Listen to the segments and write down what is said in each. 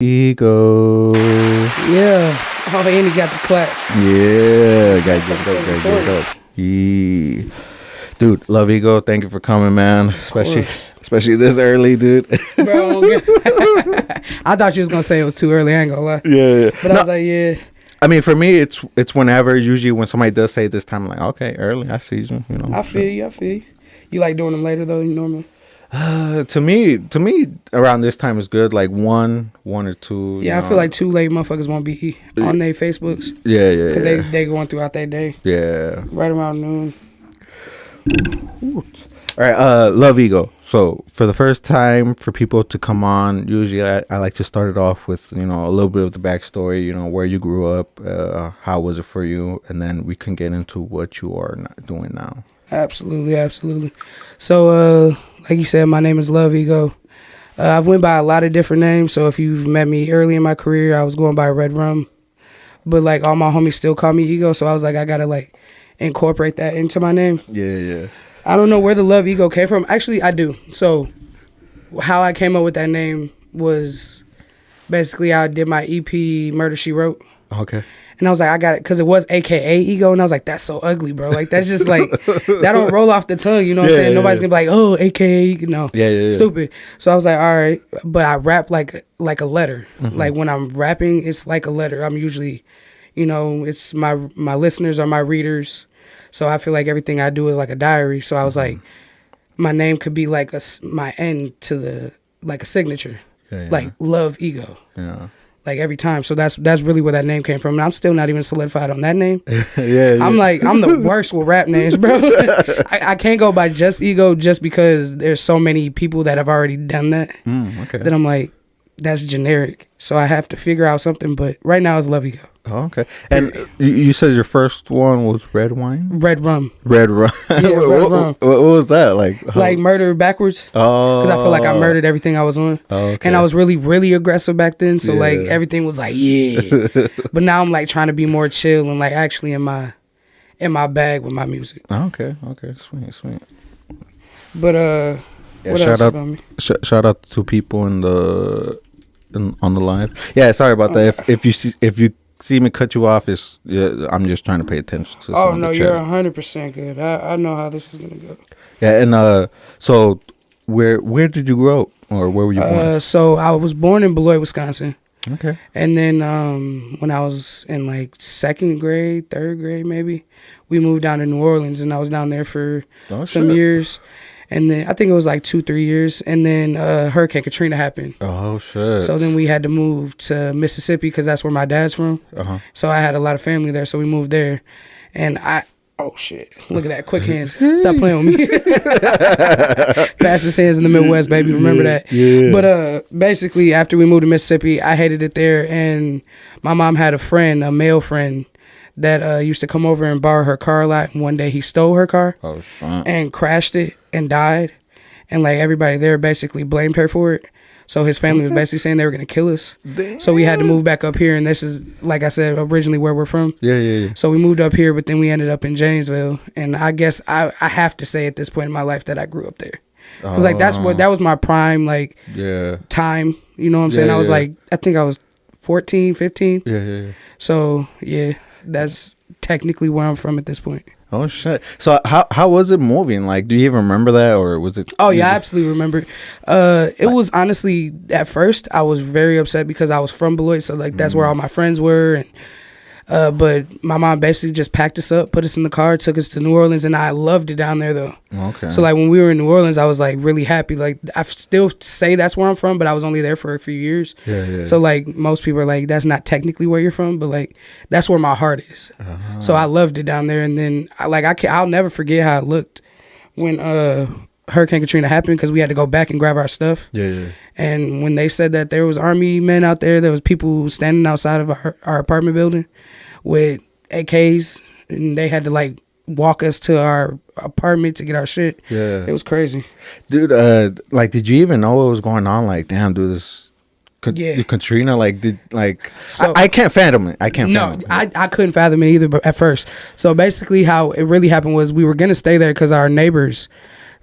Ego. Yeah. Oh, and he got the claps. Yeah, gotta give it up. Yeah. Dude, love Ego. Thank you for coming, man. Especially this early, dude. Bro, I thought you was gonna say it was too early. I ain't gonna lie. Yeah. But I was like, yeah. I mean, for me, it's whenever. Usually, when somebody does say this time, I'm like, okay, early. I see you. You know. I feel you. You like doing them later though? You normally? To me, around this time is good. Like one or two. Yeah, I feel like too late motherfuckers won't be on their Facebooks. Yeah. Because they going throughout their day. Yeah. Right around noon. All right, love Ego. So for the first time for people to come on, usually I like to start it off with, a little bit of the backstory, where you grew up, how was it for you, and then we can get into what you are doing now. Absolutely. So, like you said, my name is Love Ego. I've went by a lot of different names. So if you've met me early in my career, I was going by Red Rum. But like all my homies still call me Ego. So I was like, I got to like incorporate that into my name. Yeah. I don't know where the Love Ego came from. Actually, I do. So how I came up with that name was basically I did my EP, Murder, She Wrote. Okay. And I was like, I got it, because it was AKA Ego. And I was like, that's so ugly, bro. Like, that's just like, that don't roll off the tongue. You know what I'm saying? Nobody's going to be like, oh, AKA, Yeah. Stupid. So I was like, all right. But I rap like a letter. Mm-hmm. Like, when I'm rapping, it's like a letter. I'm usually, it's my listeners are my readers. So I feel like everything I do is like a diary. So I was like, my name could be like my end to like a signature. Yeah. Like, Love Ego. Yeah. Like every time. So that's really where that name came from. And I'm still not even solidified on that name. Yeah. I'm the worst with rap names, bro. I can't go by just Ego just because there's so many people that have already done that. Okay. That I'm like, that's generic. So I have to figure out something. But right now it's Love Ego. Oh, okay. And you said your first one was red wine? Red Rum. Red Rum. Yeah, Red Rum. What was that? Like murder backwards. Oh. Because I feel like I murdered everything I was on. Oh, okay. And I was really, really aggressive back then. So like everything was like, yeah. But now I'm like trying to be more chill and like actually in my bag with my music. Oh, okay. Sweet. But what else about me? Shout out to people on the live. Yeah, sorry about that. If you see me cut you off, I'm just trying to pay attention to. Oh no, you're 100% good. I know how this is gonna go. Yeah, and so where did you grow up, or where were you born? So I was born in Beloit, Wisconsin. Okay. And then when I was in like second grade, third grade maybe, we moved down to New Orleans, and I was down there for some years. And then I think it was like 2-3 years. And then Hurricane Katrina happened. Oh, shit. So then we had to move to Mississippi because that's where my dad's from. Uh-huh. So I had a lot of family there. So we moved there. And oh, shit. Look at that. Quick hands. Stop playing with me. Fastest hands in the Midwest, baby. Remember that. Yeah. But basically, after we moved to Mississippi, I hated it there. And my mom had a male friend, that used to come over and borrow her car a lot. And one day he stole her car and crashed it and died. And like everybody there basically blamed her for it. So his family was basically saying they were going to kill us. Damn. So we had to move back up here. And this is, like I said, originally where we're from. Yeah. So we moved up here, but then we ended up in Janesville. And I guess I have to say at this point in my life that I grew up there. Because like that was my prime time. You know what I'm saying? I was like, I think I was 14, 15. Yeah. So yeah. That's technically where I'm from at this point. Oh shit! So how was it moving? Like, do you even remember that, or was it? Oh yeah, I absolutely remember. It was honestly at first I was very upset because I was from Beloit, so like that's where all my friends were, and but my mom basically just packed us up, put us in the car, took us to New Orleans, and I loved it down there though. Okay. So like when we were in New Orleans, I was like really happy. Like I still say that's where I'm from, but I was only there for a few years. Yeah. So like most people are like, that's not technically where you're from, but like that's where my heart is. Uh-huh. So I loved it down there, and then I'll never forget how it looked when Hurricane Katrina happened, because we had to go back and grab our stuff. Yeah. And when they said that there was army men out there was people standing outside of our apartment building with AKs, and they had to like walk us to our apartment to get our shit. Yeah. It was crazy. Dude, like, did you even know what was going on? Like, damn, dude, this Katrina, like, I can't fathom it. I couldn't fathom it either, but at first. So basically how it really happened was we were going to stay there because our neighbors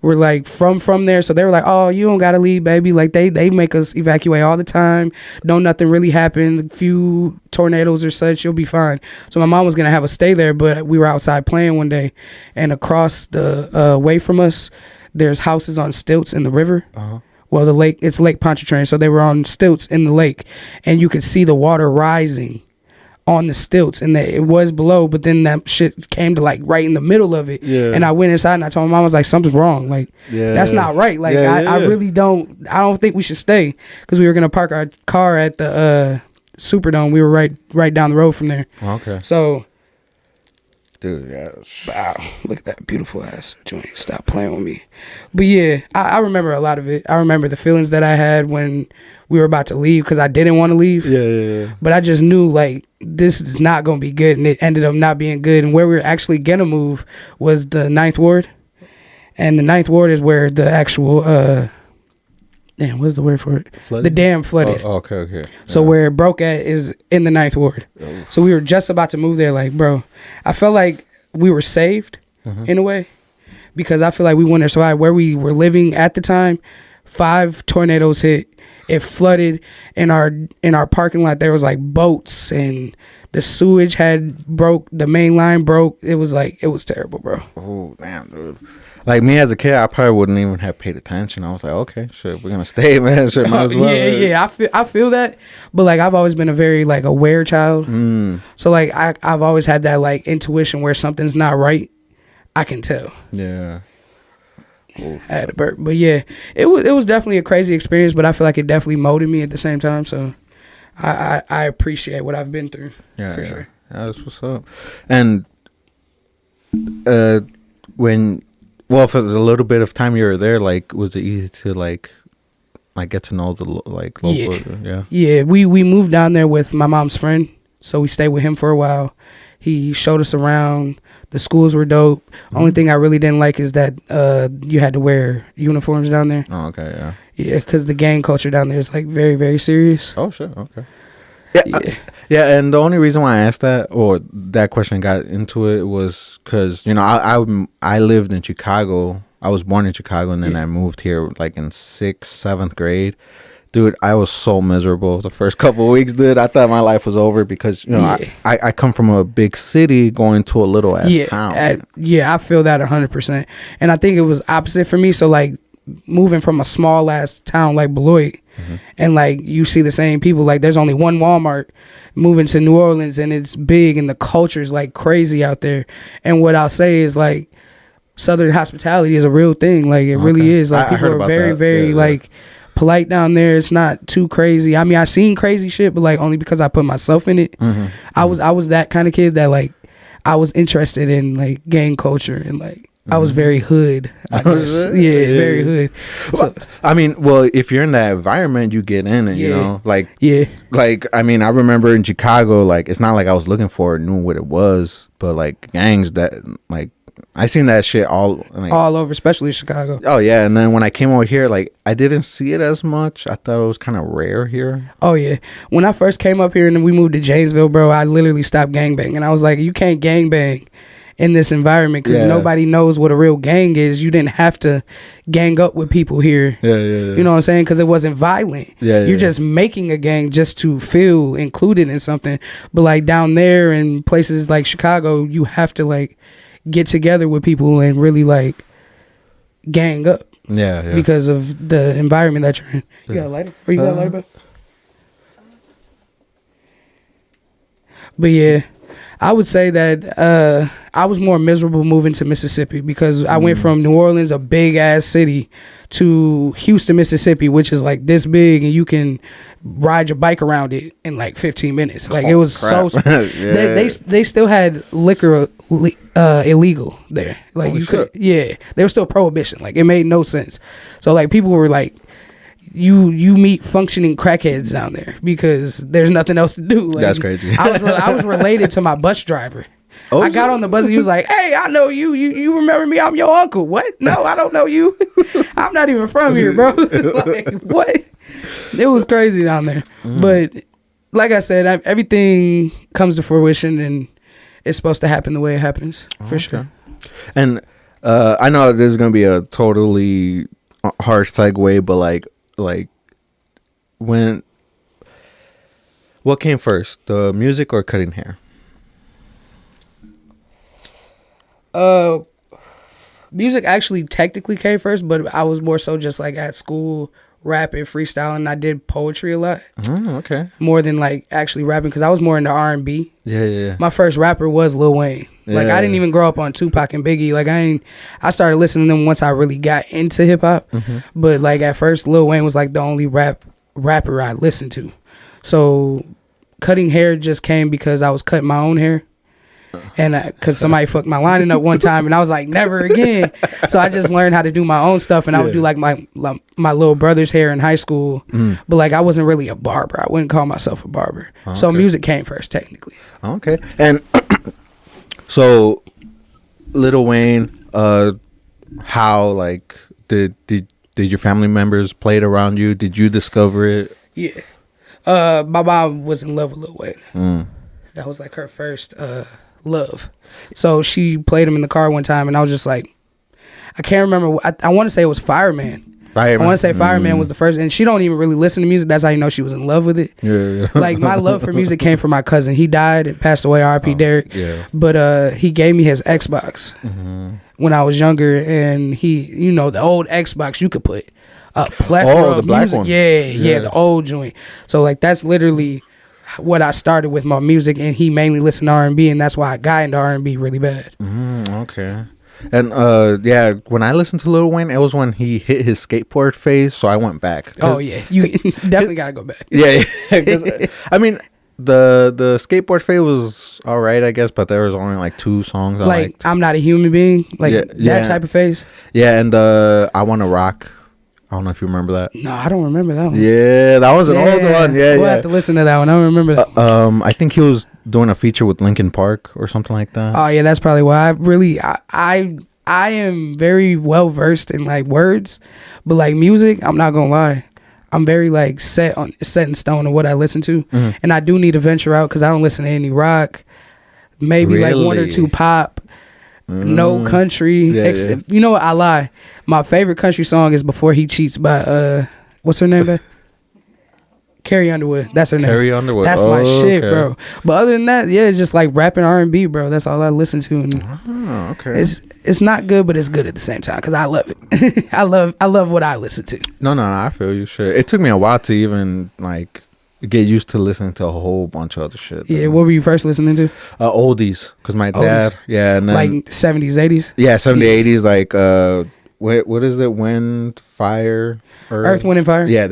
were like from there, so they were like, oh, you don't gotta leave, baby. Like they make us evacuate all the time. Don't nothing really happen. A few tornadoes or such, you'll be fine. So my mom was gonna have us stay there, but we were outside playing one day, and across the way from us, there's houses on stilts in the river. Well, the lake, it's Lake Pontchartrain, so they were on stilts in the lake, and you could see the water rising on the stilts, and it was below, but then that shit came to like right in the middle of it. And I went inside and I told my mom, I was like, something's wrong. Like, that's not right. Like, I really don't think we should stay, because we were gonna park our car at the Superdome. We were right down the road from there. Okay. So, dude, yeah. Wow, look at that beautiful ass joint. Stop playing with me. But yeah, I remember a lot of it. I remember the feelings that I had when we were about to leave, because I didn't want to leave. Yeah. But I just knew, like, this is not going to be good, and it ended up not being good. And where we were actually going to move was the 9th Ward. And the 9th Ward is where the actual, what's the word for it? Flooded? The dam flooded. Oh, okay. So where it broke at is in the 9th Ward. So we were just about to move there. Like, bro, I felt like we were saved in a way, because I feel like we wouldn't have survived. Where we were living at the time, 5 tornadoes hit. It flooded in our parking lot. There was like boats, and the sewage had broke. The main line broke. It was terrible, bro. Oh, damn, dude. Like, me as a kid, I probably wouldn't even have paid attention. I was like, okay, shit, we're gonna stay, man. Shit, might as well. Yeah. I feel that, but like, I've always been a very like aware child. So like, I've always had that like intuition where something's not right. I can tell. Yeah. I had to burp. But yeah, it was definitely a crazy experience, but I feel like it definitely molded me at the same time. So I appreciate what I've been through. Yeah, for yeah. sure. Yeah, that's what's up. And for the little bit of time you were there, like, was it easy to like get to know the local? Yeah, we moved down there with my mom's friend, so we stayed with him for a while. He showed us around. The schools were dope. Only thing I really didn't like is that you had to wear uniforms down there. Oh, okay, yeah. Yeah, because the gang culture down there is like very, very serious. Oh, shit, okay. Yeah, and the only reason why I asked that, or that question got into it, was because, you know, I lived in Chicago. I was born in Chicago, and then I moved here like in 6th, 7th grade. Dude, I was so miserable the first couple of weeks, dude. I thought my life was over, because, you know, I come from a big city going to a little ass town. I feel that 100%. And I think it was opposite for me. So like, moving from a small ass town like Beloit, and like, you see the same people. Like, there's only one Walmart. Moving to New Orleans, and it's big, and the culture's like crazy out there. And what I'll say is, like, Southern hospitality is a real thing. Like, it really is. Like, people are very, very like polite down there. It's not too crazy. I mean, I seen crazy shit, but like, only because I put myself in it. I was that kind of kid that like, I was interested in like gang culture, and like, I was very hood, I guess. Very hood. So, I mean, well, if you're in that environment, you get in, and you know, like, like, I mean, I remember in Chicago, like, it's not like I was looking for it, knew what it was, but like, gangs that, like, I seen that shit all over, especially Chicago. Oh yeah, and then when I came over here, like, I didn't see it as much. I thought it was kind of rare here. Oh yeah, when I first came up here and then we moved to Janesville, bro, I literally stopped gangbanging. I was like, you can't gangbang in this environment, because nobody knows what a real gang is. You didn't have to gang up with people here. Yeah. You know what I'm saying? Because it wasn't violent. You're just making a gang just to feel included in something. But like, down there in places like Chicago, you have to like get together with people and really like gang up. Yeah. Because of the environment that you're in. You got a lighter? Or you got a lighter, bro? But yeah, I would say that I was more miserable moving to Mississippi, because I went from New Orleans, a big ass city, to Houston, Mississippi, which is like this big, and you can ride your bike around it in like 15 minutes. Like, it was crap. they still had liquor illegal there. Like, you could, there was still prohibition. Like, it made no sense. So like, people were like, you meet functioning crackheads down there, because there's nothing else to do. Like, that's crazy. I was related to my bus driver. I got on the bus and he was like, hey, I know you. You remember me? I'm your uncle. What? No, I don't know you. I'm not even from here, bro. Like, what? It was crazy down there. But like I said, everything comes to fruition, and it's supposed to happen the way it happens, for sure. And I know this is gonna be a totally harsh segue, but like when what came first, the music or cutting hair? Music actually technically came first, but I was more so just like at school rapping, freestyling. I did poetry a lot. Okay. More than like actually rapping, because I was more into R&B. Yeah. My first rapper was Lil Wayne. Like I didn't even grow up on Tupac and Biggie. Like I started listening to them once I really got into hip hop. But like at first, Lil Wayne was like the only rapper I listened to. So cutting hair just came because I was cutting my own hair. And because somebody fucked my lining up one time, and I was like, never again. So I just learned how to do my own stuff, and I would do like my little brother's hair in high school. But like I wasn't really a barber. I wouldn't call myself a barber. Okay. So music came first, technically. Okay. And so Lil Wayne, how like did your family members play it around you? Did you discover it? Yeah. My mom was in love with Lil Wayne. That was like her first love. So she played him in the car one time, and I was just like, I can't remember. I want to say it was Fireman. I want to say Fireman was the first, and she don't even really listen to music. That's how you know she was in love with it. Yeah. Like my love for music came from my cousin. He died and passed away, R.I.P. Derek. Yeah. But he gave me his Xbox when I was younger, and he, you know, the old Xbox you could put a plethora of black music. One. Yeah, the old joint. So like that's literally what I started with my music, and he mainly listened to R&B, and that's why I got into R&B really bad. Okay. And when I listened to Lil Wayne, it was when he hit his skateboard phase, so I went back. Oh yeah, you definitely gotta go back. Yeah. I mean, the skateboard phase was all right, I guess, but there was only like 2 songs I liked. I'm Not a Human Being, like that type of phase. Yeah, and I Wanna Rock. I don't know if you remember that. No, I don't remember that one. Yeah, that was an old one. Yeah, we'll have to listen to that one. I don't remember that. I think he was doing a feature with Linkin Park or something like that. Oh yeah, that's probably why. I am very well versed in like words, but like music, I'm not gonna lie, I'm very like set in stone on what I listen to, and I do need to venture out because I don't listen to any rock, maybe like 1 or 2 pop. No country. You know what? I lie. My favorite country song is "Before He Cheats" by what's her name? Carrie Underwood. That's her name. Carrie Underwood. That's my shit, bro. But other than that, yeah, just like rapping R&B, bro. That's all I listen to. And okay. It's not good, but it's good at the same time because I love it. I love what I listen to. No, I feel you. Shit. It took me a while to even like get used to listening to a whole bunch of other shit. Yeah, what were you first listening to? Oldies, because my dad, and then like 70s, 80s. Yeah, 70s, 80s, like what is it? Wind, Fire, Earth, Wind, and Fire. Yeah.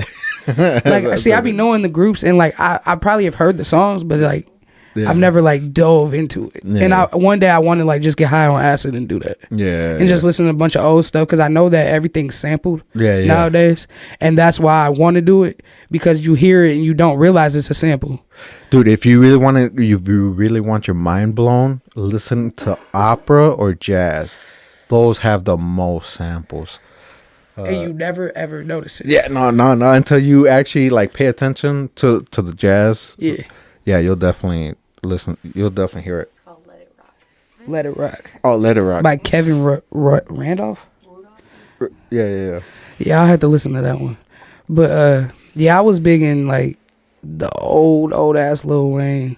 Like, see, I be knowing the groups, and like I probably have heard the songs, but like I've never like dove into it. And one day I want to like just get high on acid and do that. Yeah. And just listen to a bunch of old stuff because I know that everything's sampled nowadays, and that's why I want to do it, because you hear it and you don't realize it's a sample. Dude, if you really want your mind blown, listen to opera or jazz. Those have the most samples. And you never ever notice it. Yeah, no, until you actually like pay attention to the jazz. Yeah, you'll definitely listen. You'll definitely hear it. It's called Let It Rock. Let It Rock. Oh, Let It Rock. By Kevin Randolph? Yeah. Yeah, I had to listen to that one. But I was big in like the old ass Lil Wayne.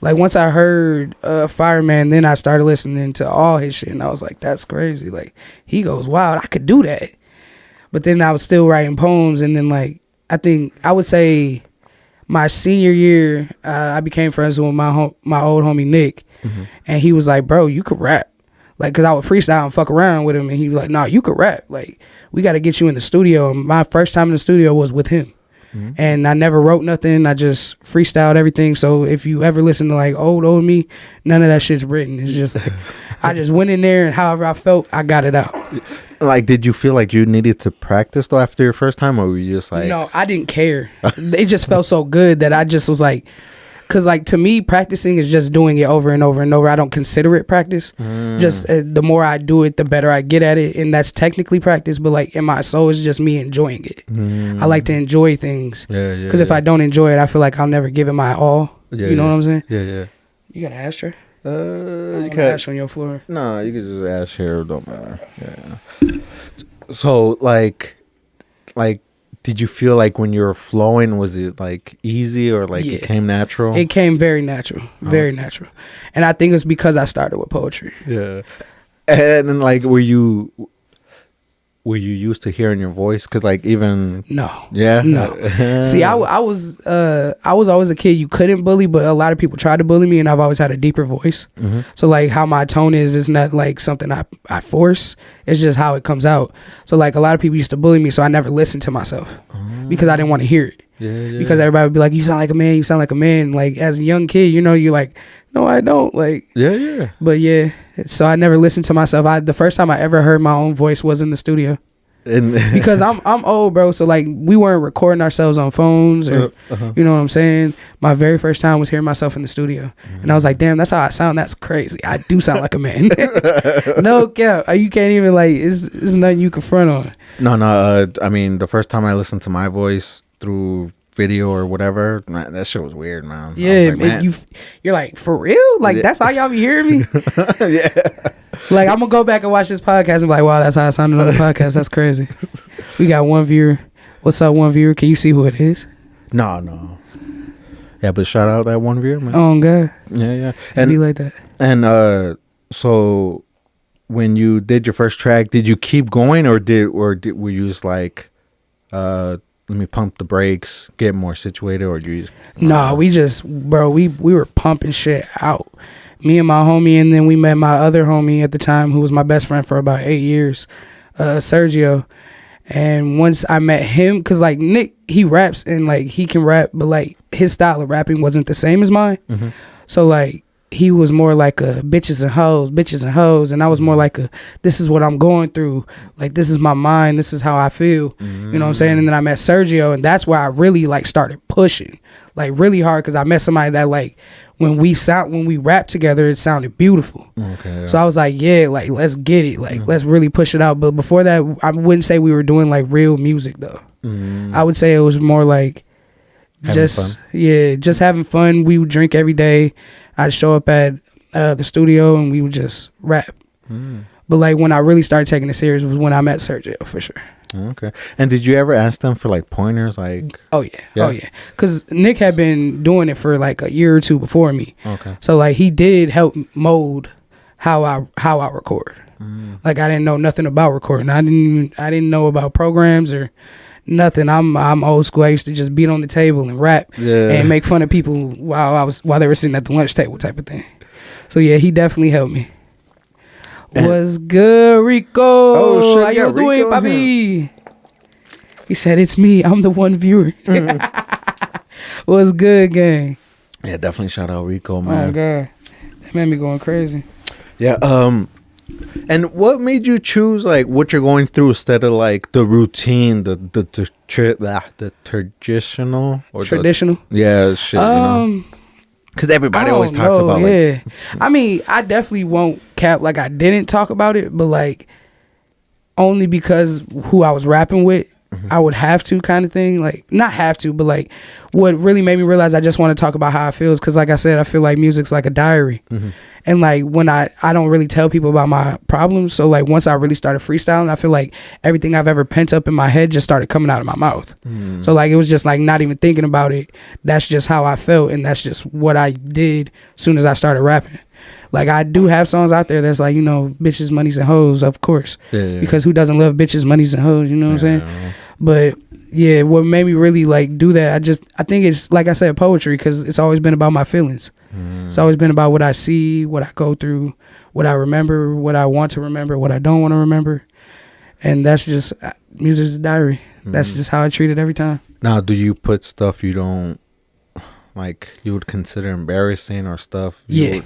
Like once I heard Fireman, then I started listening to all his shit, and I was like, that's crazy. Like he goes wild. I could do that. But then I was still writing poems, and then like I think I would say my senior year, I became friends with my old homie Nick, and he was like, "Bro, you could rap." Like, cause I would freestyle and fuck around with him, and he was like, "Nah, you could rap. Like, we got to get you in the studio." And my first time in the studio was with him, and I never wrote nothing. I just freestyled everything. So if you ever listen to like old me, none of that shit's written. It's just like I just went in there, and however I felt, I got it out. Like, did you feel like you needed to practice though after your first time, or were you just like? No, I didn't care. It just felt so good that I just was like, because like to me, practicing is just doing it over and over and over. I don't consider it practice. Just the more I do it, the better I get at it, and that's technically practice. But like in my soul, it's just me enjoying it. I like to enjoy things. Because if I don't enjoy it, I feel like I'll never give it my all. You know what I'm saying? Yeah. You got an ashtray? You can ash on your floor. No, you can just ash here. Don't matter. Yeah. So like, did you feel like when you were flowing, was it like easy or like it came natural? It came very natural, very natural, and I think it's because I started with poetry. Yeah. And then, like, were you used to hearing your voice? Because, like, even no, yeah. See, I was always a kid you couldn't bully, but a lot of people tried to bully me, and I've always had a deeper voice. Mm-hmm. So, like, how my tone is not like something I force. It's just how it comes out. So, like, a lot of people used to bully me, so I never listened to myself because I didn't want to hear it. Yeah. Because everybody would be like, "You sound like a man. You sound like a man." Like, as a young kid, you know, you're like, "No, I don't." Like, yeah. But yeah, so I never listened to myself. The first time I ever heard my own voice was in the studio. Because I'm old, bro. So like we weren't recording ourselves on phones or you know what I'm saying. My very first time was hearing myself in the studio, and I was like, "Damn, that's how I sound. That's crazy. I do sound like a man." No cap. You can't even like. It's nothing you can front on. No. I mean, the first time I listened to my voice through video or whatever, man, that shit was weird, man. Yeah, like, you're like, for real? Like that's how y'all be hearing me? Yeah. Like I'm gonna go back and watch this podcast and be like, wow, that's how I sounded on the podcast. That's crazy. We got one viewer. What's up, one viewer? Can you see who it is? No. Yeah, but shout out that one viewer, man. Oh God. Yeah. And be like that. And so when you did your first track, did you keep going or were you just like let me pump the brakes, get more situated, or do you just No, we just we were pumping shit out. Me and my homie, and then we met my other homie at the time who was my best friend for about 8 years, Sergio. And once I met him, because like Nick, he raps and like he can rap, but like his style of rapping wasn't the same as mine. Mm-hmm. So like he was more like a bitches and hoes, and I was more like a this is what I'm going through, like this is my mind, this is how I feel. You know what I'm saying? And then I met Sergio, and that's where I really like started pushing like really hard, because I met somebody that like when we rap together it sounded beautiful. Okay. So I was like, yeah, like let's get it, like let's really push it out. But before that, I wouldn't say we were doing like real music though. I would say it was more like just having fun. We would drink every day. I'd show up at the studio and we would just rap. But like when I really started taking it serious was when I met Sergio, for sure. Okay. And did you ever ask them for like pointers? Like, oh yeah. Because Nick had been doing it for like a year or two before me. Okay. So like he did help mold how I record. Like I didn't know nothing about recording. I didn't know about programs or nothing. I'm old school. I used to just beat on the table and rap and make fun of people while they were sitting at the lunch table type of thing. So yeah, he definitely helped me. What's good, Rico? Oh shit, how you doing, Bobby? He said, "It's me. I'm the one viewer." What's good, gang? Yeah, definitely shout out Rico, man. Oh god, that made me going crazy. Yeah. And what made you choose like what you're going through instead of like the routine, the traditional or traditional? Yeah, shit. You know? Because everybody always talks about like. I mean, I definitely won't cap like I didn't talk about it, but like only because who I was rapping with, I would have to kind of thing. Like not have to, but like what really made me realize I just want to talk about how I feel is because like I said, I feel like music's like a diary. And like when I don't really tell people about my problems. So like once I really started freestyling, I feel like everything I've ever pent up in my head just started coming out of my mouth. So like it was just like not even thinking about it. That's just how I felt, and that's just what I did as soon as I started rapping. Like I do have songs out there that's like, you know, bitches, monies, and hoes, of course. Because who doesn't love bitches, monies, and hoes? You know what I'm saying? But yeah, what made me really like do that, I think it's like I said, poetry, because it's always been about my feelings. It's always been about what I see, what I go through, what I remember, what I want to remember, what I don't want to remember. And that's just, music's a diary. That's just how I treat it every time. Now, do you put stuff you don't, like, you would consider embarrassing or stuff? Yeah,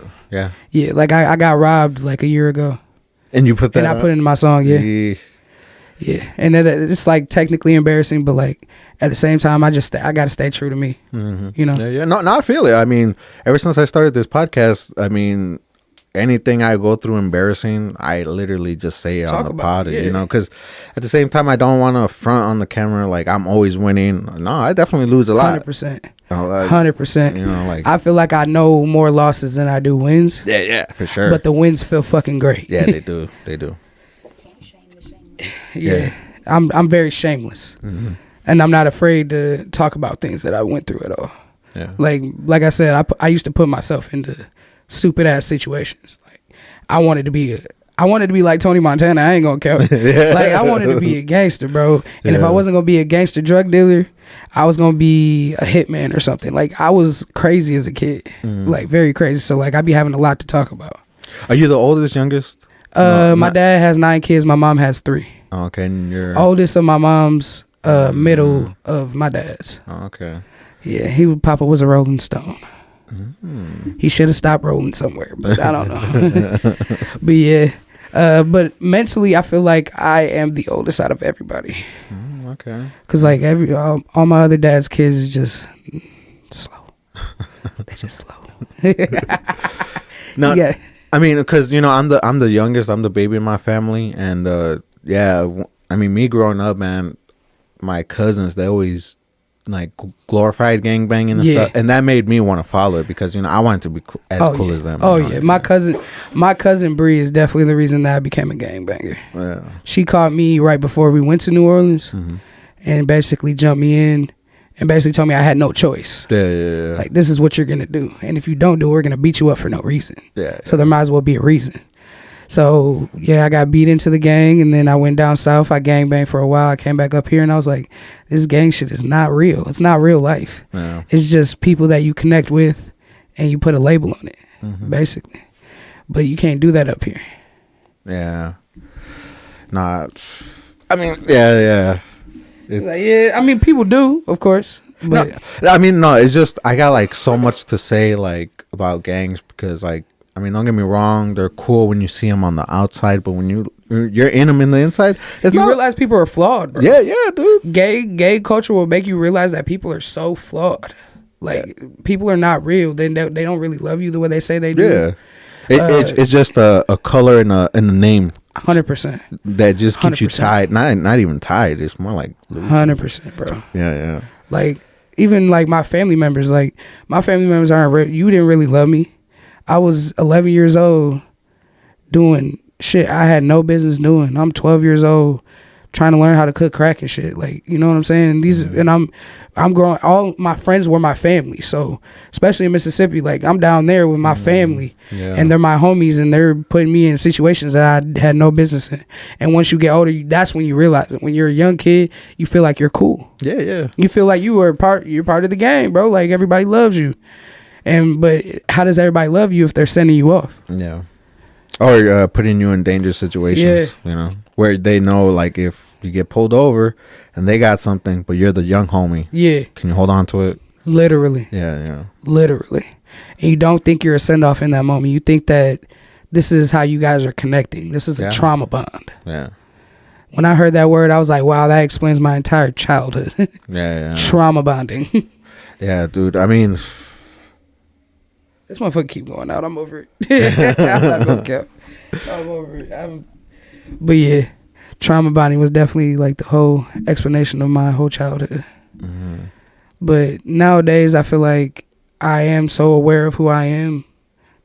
like I got robbed like a year ago. And you put that And I put it in my song, Yeah, and it's like technically embarrassing, but like at the same time, I gotta stay true to me. You know? Yeah. No, I feel it. I mean, ever since I started this podcast, I mean, anything I go through embarrassing, I literally just say it on the pod. You know, because at the same time, I don't want to front on the camera like I'm always winning. No, I definitely lose a lot. 100%. Like, 100%. You know, like I feel like I know more losses than I do wins. yeah, for sure. But the wins feel fucking great. Yeah, they do. They do. Yeah. I'm very shameless. Mm-hmm. And I'm not afraid to talk about things that I went through at all. Yeah. Like I said, I used to put myself into stupid ass situations. Like I wanted to be like Tony Montana. I ain't gonna count. Like I wanted to be a gangster, bro. And if I wasn't gonna be a gangster drug dealer, I was gonna be a hitman or something. Like I was crazy as a kid, like very crazy. So like I'd be having a lot to talk about. Are you the oldest, youngest? My dad has 9 kids. My mom has 3. Oh, okay, and you're Oldest of my mom's, middle of my dad's. Oh, okay. Yeah, Papa was a Rolling Stone. He should have stopped rolling somewhere, but I don't know. But yeah, but mentally, I feel like I am the oldest out of everybody. Okay. Cause like all my other dad's kids is just slow. They just slow. No, Yeah. I mean, because I'm the youngest. I'm the baby in my family, and yeah, I mean, me growing up, man, my cousins, they always like glorified gangbanging and stuff, and that made me want to follow it because I wanted to be as cool as them. Oh yeah, my cousin Bree is definitely the reason that I became a gangbanger. Yeah. She caught me right before we went to New Orleans, and basically jumped me in, and basically told me I had no choice. Yeah. Like this is what you're gonna do, and if you don't do it, we're gonna beat you up for no reason. Yeah. So there might as well be a reason. So yeah, I got beat into the gang, and then I went down south. I gangbanged for a while. I came back up here, and I was like, this gang shit is not real. It's not real life. Yeah. It's just people that you connect with, and you put a label on it, basically. But you can't do that up here. Yeah. Nah. I mean, yeah. I mean, people do, of course. But No, I mean, no. It's just I got like so much to say like about gangs because like. I mean, don't get me wrong. They're cool when you see them on the outside, but when you're in them in the inside, it's you realize people are flawed, bro. Yeah, dude. Gay culture will make you realize that people are so flawed. Like people are not real. They don't really love you the way they say they do. Yeah, it's just a color and a name. 100%. That just keeps 100%. you tied. Not even tied. It's more like 100%, bro. Yeah. Like even like my family members aren't real. You didn't really love me. I was 11 years old doing shit I had no business doing. I'm 12 years old trying to learn how to cook crack and shit. Like, you know what I'm saying? And I'm growing. All my friends were my family. So especially in Mississippi, like I'm down there with my family, and they're my homies, and they're putting me in situations that I had no business in. And once you get older, that's when you realize it. When you're a young kid, you feel like you're cool. Yeah. You feel like you're part of the game, bro. Like everybody loves you. But how does everybody love you if they're sending you off? Yeah. Or putting you in dangerous situations, where they know like if you get pulled over and they got something, but you're the young homie. Yeah. Can you hold on to it? Literally. Yeah. Literally. And you don't think you're a send off in that moment. You think that this is how you guys are connecting. This is a trauma bond. Yeah. When I heard that word, I was like, wow, that explains my entire childhood. Yeah. Trauma bonding. Yeah, dude. I mean, this motherfucker keep going out. I'm over it. I'm not gonna count. I'm over it. But yeah, trauma bonding was definitely like the whole explanation of my whole childhood. But nowadays, I feel like I am so aware of who I am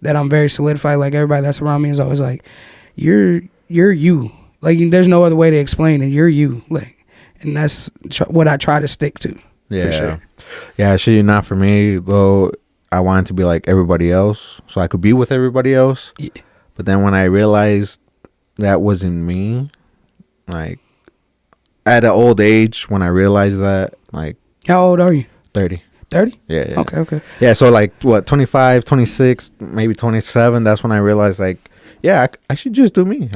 that I'm very solidified. Like everybody that's around me is always like, "You're you." Like there's no other way to explain it. You're you. Like, and that's what I try to stick to. yeah, for sure. Yeah. Actually, not for me though. I wanted to be like everybody else, so I could be with everybody else. Yeah. But then when I realized that wasn't me, like at an old age, when I realized that, like, How old are you? 30. 30? Yeah. Okay. Yeah, so like what, 25, 26, maybe 27. That's when I realized like, yeah, I should just do me.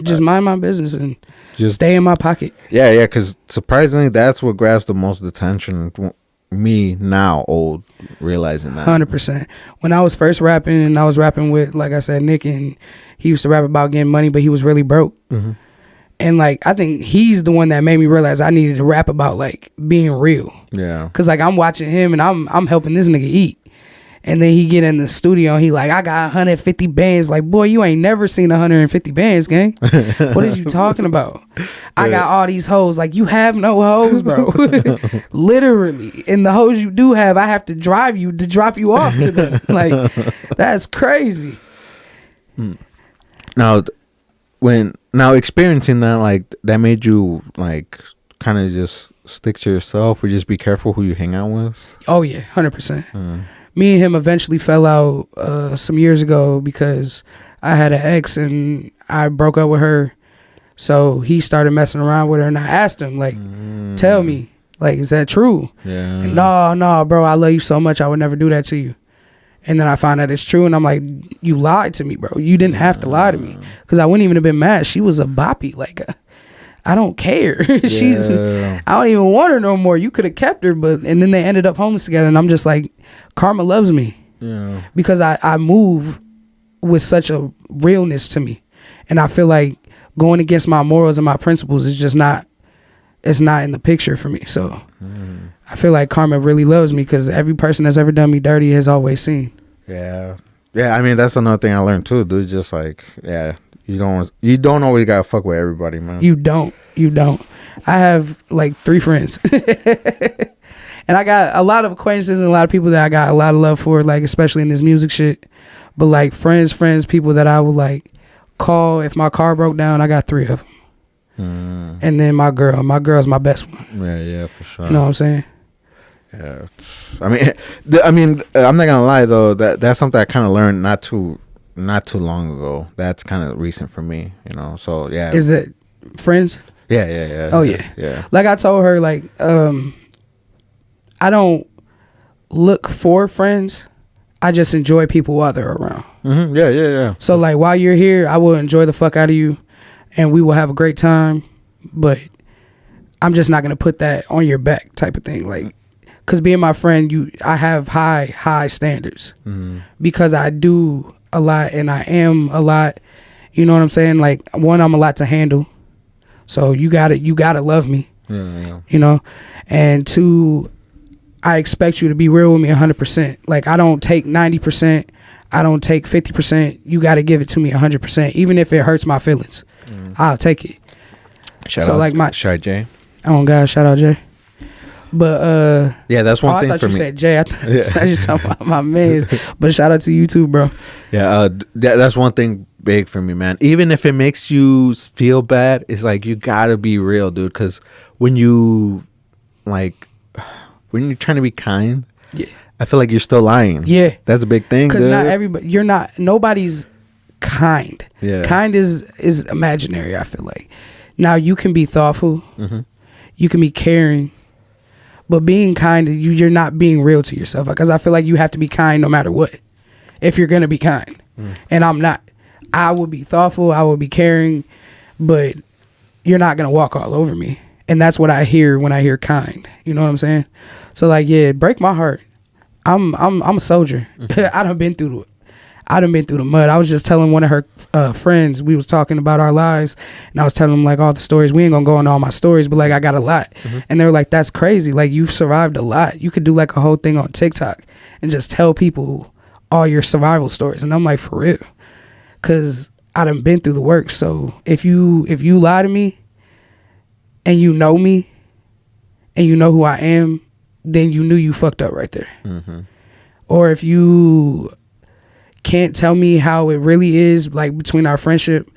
Just mind my business and just stay in my pocket. Yeah, because surprisingly, that's what grabs the most attention. Me now, old, realizing that 100%. When I was first rapping, and I was rapping with, like I said, Nick, and he used to rap about getting money, but he was really broke. And like I think he's the one that made me realize I needed to rap about like being real. Yeah. Cause like I'm watching him and I'm helping this nigga eat, And then he get in the studio and he like, I got 150 bands. Like, boy, you ain't never seen 150 bands, gang. What is you talking about? I got all these hoes. Like, you have no hoes, bro. Literally. And the hoes you do have, I have to drive you to drop you off to them. Like, that's crazy. Now, experiencing that, like, that made you, like, kind of just stick to yourself or just be careful who you hang out with? Oh, yeah, 100%. Me and him eventually fell out some years ago because I had an ex and I broke up with her. So he started messing around with her, and I asked him, like, tell me, like, is that true? Yeah. No, bro, I love you so much, I would never do that to you. And then I find out it's true, and I'm like, you lied to me, bro. You didn't have to lie to me, because I wouldn't even have been mad. She was a boppy, like, I don't care. I don't even want her no more. You could have kept her, and then they ended up homeless together, and I'm just like, karma loves me. Yeah. Because I move with such a realness to me, and I feel like going against my morals and my principles is just not, it's not in the picture for me. So I feel like karma really loves me because every person that's ever done me dirty has always seen. Yeah. I mean, that's another thing I learned too, dude. Just like, yeah, you don't always gotta fuck with everybody, man. You don't. I have like 3 friends. And I got a lot of acquaintances and a lot of people that I got a lot of love for, like, especially in this music shit. But like friends, people that I would like call if my car broke down, I got 3 of them. And then my girl's my best one. Yeah, for sure. You know what I'm saying? Yeah. I mean, I'm not gonna lie though, that's something I kind of learned not too long ago. That's kind of recent for me, you know. So yeah. Is it friends? Yeah. Oh yeah. Yeah. Like I told her, like, I don't look for friends. I just enjoy people while they're around. Mm-hmm. Yeah. So like while you're here, I will enjoy the fuck out of you, and we will have a great time. But I'm just not gonna put that on your back, type of thing. Like, cause being my friend, I have high standards because I do a lot and I am a lot. You know what I'm saying? Like, one, I'm a lot to handle. So you gotta love me. Yeah. You know, and 2, I expect you to be real with me 100%. Like, I don't take 90%. I don't take 50%. You got to give it to me 100%. Even if it hurts my feelings, I'll take it. Shout out Jay. Oh God, shout out Jay. But yeah, that's one thing for me. I thought you said Jay. I thought you talking about my mans. But shout out to you too, bro. Yeah, that's one thing big for me, man. Even if it makes you feel bad, it's like you gotta be real, dude. Because when you're trying to be kind, yeah, I feel like you're still lying. Yeah, that's a big thing. Because not everybody, nobody's kind. Yeah, kind is imaginary. I feel like now you can be thoughtful, you can be caring, but being kind, you're not being real to yourself. Because I feel like you have to be kind no matter what. If you're gonna be kind, and I'm not, I will be thoughtful, I will be caring, but you're not gonna walk all over me. And that's what I hear when I hear kind. You know what I'm saying? So like, yeah, break my heart. I'm a soldier. I done been through the mud. I was just telling one of her friends, we was talking about our lives, and I was telling them like all the stories. We ain't gonna go into all my stories, but like I got a lot. And they were like, that's crazy. Like, you've survived a lot. You could do like a whole thing on TikTok and just tell people all your survival stories. And I'm like, for real. Cause I done been through the work. So if you lie to me and you know me and you know who I am, then you knew you fucked up right there. Or if you can't tell me how it really is, like between our friendship,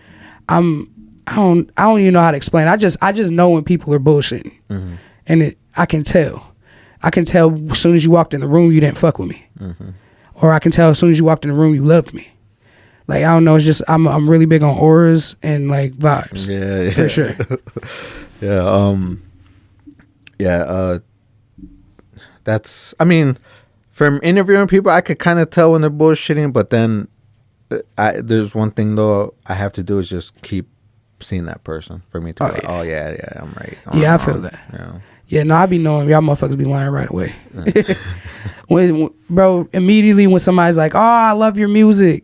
I don't even know how to explain. I just know when people are bullshitting, and I can tell. I can tell as soon as you walked in the room you didn't fuck with me, or I can tell as soon as you walked in the room you loved me. Like, I don't know. It's just I'm really big on auras and like vibes. Yeah. For sure. That's, I mean, from interviewing people, I could kind of tell when they're bullshitting, but then there's one thing though I have to do is just keep seeing that person for me to I'm right. I feel that. Yeah, no, I be knowing y'all motherfuckers be lying right away. when bro, immediately when somebody's like, oh, I love your music,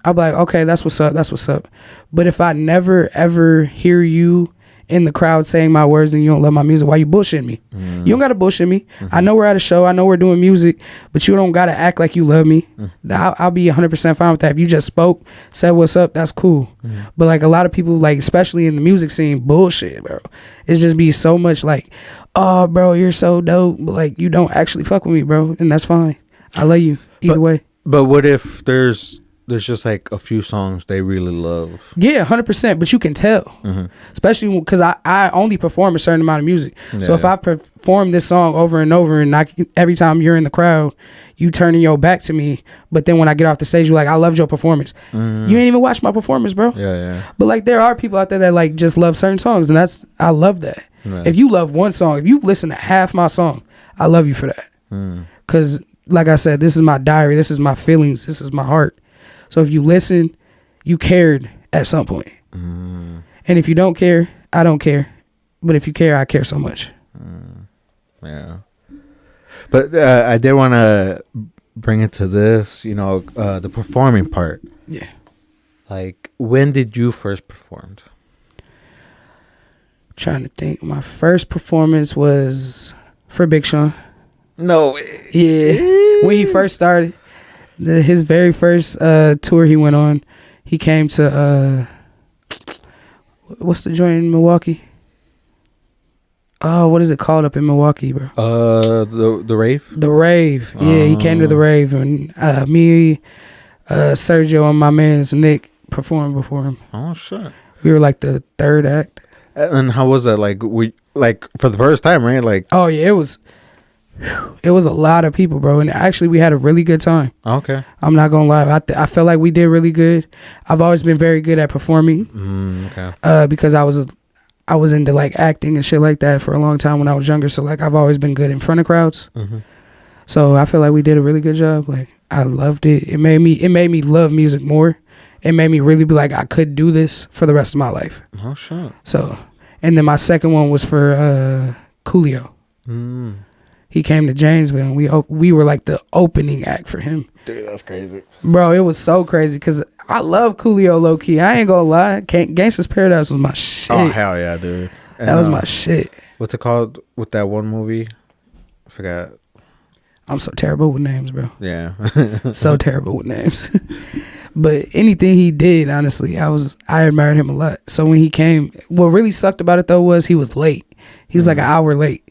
I'll be like, okay, that's what's up. But if I never ever hear you in the crowd saying my words and you don't love my music, why you bullshitting me? You don't gotta bullshit me. I know we're at a show, I know we're doing music, but you don't gotta act like you love me. I'll be 100% fine with that. If you just spoke, said what's up, that's cool. But like a lot of people, like especially in the music scene, bullshit, bro. It's just be so much like, oh bro, you're so dope, but like you don't actually fuck with me, bro, and that's fine. I love you either way. But what if there's just like a few songs they really love? Yeah, 100%. But you can tell, especially because I only perform a certain amount of music. So if I perform this song over and over, and every time you're in the crowd, you turning your back to me, but then when I get off the stage, you're like, I loved your performance. You ain't even watched my performance, bro. Yeah. But like there are people out there that like just love certain songs, and I love that. Right. If you love one song, if you've listened to half my song, I love you for that. Because like I said, this is my diary, this is my feelings, this is my heart. So if you listen, you cared at some point. And if you don't care, I don't care. But if you care, I care so much. Yeah. But I did want to bring it to this, the performing part. Yeah. Like, when did you first perform? Trying to think. My first performance was for Big Sean. No. Yeah. When he first started. His very first tour he went on, he came to what's the joint in Milwaukee? Oh, what is it called up in Milwaukee, bro? The Rave. The Rave. Yeah, he came to the Rave, and me, Sergio, and my man's Nick performed before him. Oh shit. We were like the third act. And how was that? Like for the first time, right? Like. Oh yeah, it was a lot of people, bro, and actually we had a really good time. Okay. I'm not gonna lie, I felt like we did really good. I've always been very good at performing. Okay. Because I was into like acting and shit like that for a long time when I was younger. So like I've always been good in front of crowds. So I feel like we did a really good job. Like I loved it. It made me love music more. It made me really be like I could do this for the rest of my life. Oh shit. So, and then my second one was for Coolio. He came to Janesville, and we were like the opening act for him. Dude, that's crazy. Bro, it was so crazy because I love Coolio low key. I ain't gonna lie. Gangsta's Paradise was my shit. Oh, hell yeah, dude. And, that was my shit. What's it called with that one movie? I forgot. I'm so terrible with names, bro. Yeah. So terrible with names. But anything he did, honestly, I admired him a lot. So when he came, what really sucked about it though was he was late. He was like an hour late.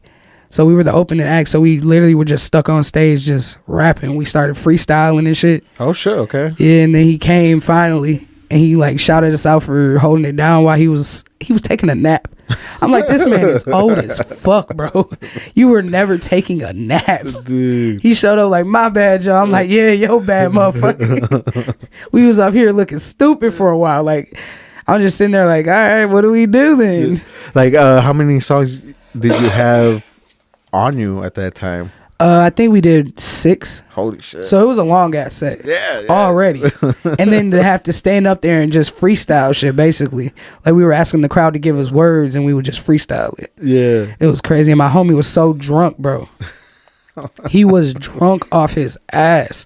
So we were the opening act, so we literally were just stuck on stage just rapping. We started freestyling and shit. Oh shit, okay. Yeah, and then he came finally, and he like shouted us out for holding it down while he was taking a nap. I'm like, this man is old as fuck, bro. You were never taking a nap. Dude. He showed up like, my bad, y'all. I'm like, yeah, yo bad, motherfucker. We was up here looking stupid for a while. Like, I'm just sitting there like, all right, what do we do then? Like, how many songs did you have on you at that time? I think we did 6. Holy shit. So it was a long ass set. Yeah. Already. And then to have to stand up there and just freestyle shit, basically. Like we were asking the crowd to give us words and we would just freestyle it. Yeah. It was crazy. And my homie was so drunk, bro. He was drunk off his ass.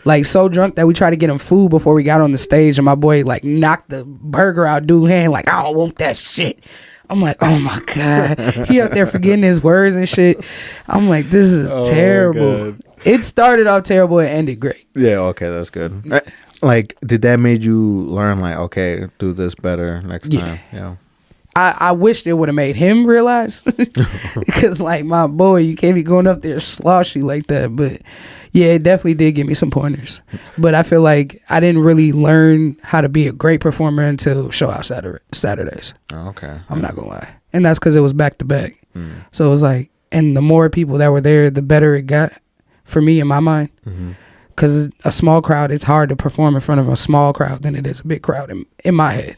Like so drunk that we tried to get him food before we got on the stage, and my boy like knocked the burger out dude's hand like, I don't want that shit. I'm like, oh my God. He up there forgetting his words and shit. I'm like, this is terrible. It started off terrible and ended great. Yeah, okay, that's good. Like, did that made you learn, like, okay, do this better next time? Yeah. I wished it would have made him realize. Because, like, my boy, you can't be going up there sloshy like that. But, yeah, it definitely did give me some pointers. But I feel like I didn't really learn how to be a great performer until Show Out Saturdays. Oh, okay. I'm not going to lie. And that's because it was back to back. So it was like, and the more people that were there, the better it got for me in my mind. Because a small crowd, it's hard to perform in front of a small crowd than it is a big crowd in my head.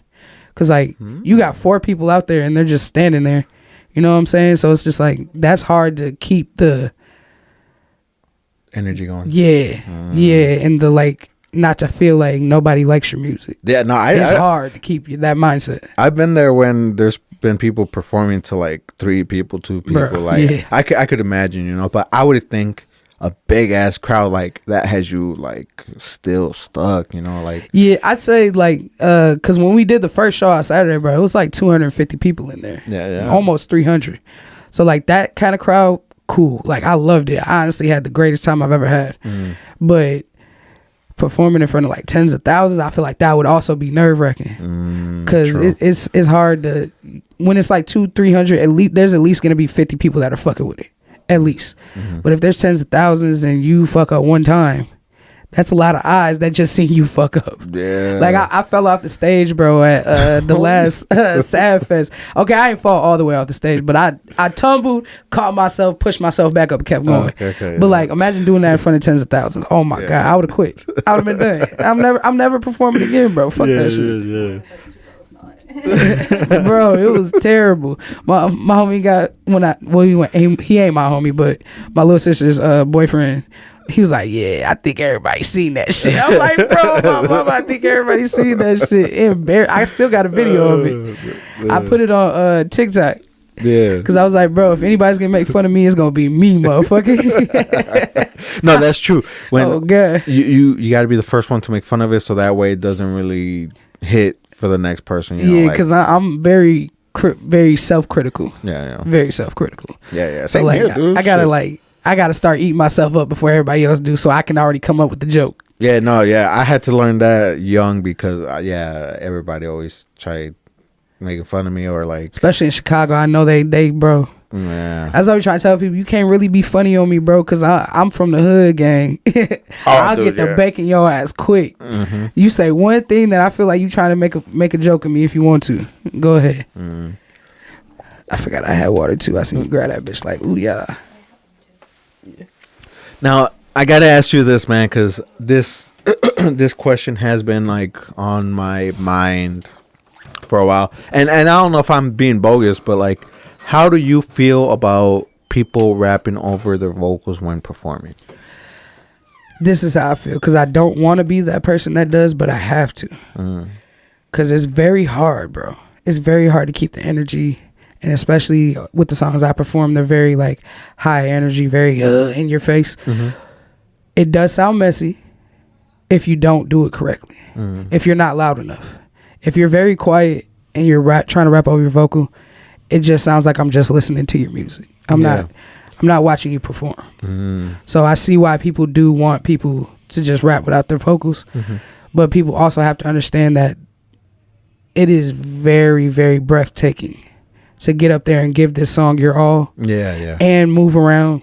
Because, like, you got 4 people out there and they're just standing there. You know what I'm saying? So it's just like, that's hard to keep the energy going. Yeah. And the, like, not to feel like nobody likes your music. Yeah, no, it's hard to keep that mindset. I've been there when there's been people performing to like 3 people, 2 people. Bro, like, I could imagine, but I would think a big ass crowd like that has you like still stuck, you know, like. Yeah, I'd say like because when we did the first show on Saturday, bro, it was like 250 people in there. Yeah. Almost 300. So like that kind of crowd, cool. Like I loved it. I honestly had the greatest time I've ever had. But performing in front of like tens of thousands, I feel like that would also be nerve wracking because it's hard to, when it's like 200-300, at least there's at least gonna be 50 people that are fucking with it, at least. But if there's tens of thousands and you fuck up one time, that's a lot of eyes that just seen you fuck up. Yeah. Like I fell off the stage, bro, at the last Sad Fest. Okay, I ain't fall all the way off the stage, but I tumbled, caught myself, pushed myself back up, and kept going. But like, imagine doing that in front of tens of thousands. Oh my god, I would have quit. I would have been done. I'm never performing again, bro. Fuck that shit. Bro, it was terrible. My homie got he ain't my homie, but my little sister's boyfriend. He was like, yeah, I think everybody's seen that shit. I'm like, bro, I think everybody's seen that shit. I still got a video of it. I put it on TikTok. Yeah. Because I was like, bro, if anybody's going to make fun of me, it's going to be me, motherfucker. No, that's true. Oh, God. You got to be the first one to make fun of it so that way it doesn't really hit for the next person. You know, yeah, because I'm very self-critical. Yeah. Very self-critical. Yeah. So, like, here, dude. I gotta start eating myself up before everybody else do, so I can already come up with the joke. Yeah, I had to learn that young because everybody always tried making fun of me or like, especially in Chicago. I know they bro. Yeah, that's what I trying to tell people. You can't really be funny on me, bro, because I'm from the hood, gang. I'll get the bacon your ass quick. You say one thing that I feel like you trying to make a joke of me if you want to. Go ahead. I forgot I had water too. I seen you grab that bitch like, ooh yeah. Now I gotta ask you this, man, because this this question has been like on my mind for a while, and I don't know if I'm being bogus, but like, how do you feel about people rapping over their vocals when performing? This is how I feel, because I don't want to be that person that does, but I have to, because it's very hard, bro. It's very hard to keep the energy. And especially with the songs I perform, they're very like high energy, very in your face. It does sound messy if you don't do it correctly. If you're not loud enough. If you're very quiet and you're trying to rap over your vocal, it just sounds like I'm just listening to your music. I'm not watching you perform. So I see why people do want people to just rap without their vocals. But people also have to understand that it is very, very breathtaking to get up there and give this song your all. And move around.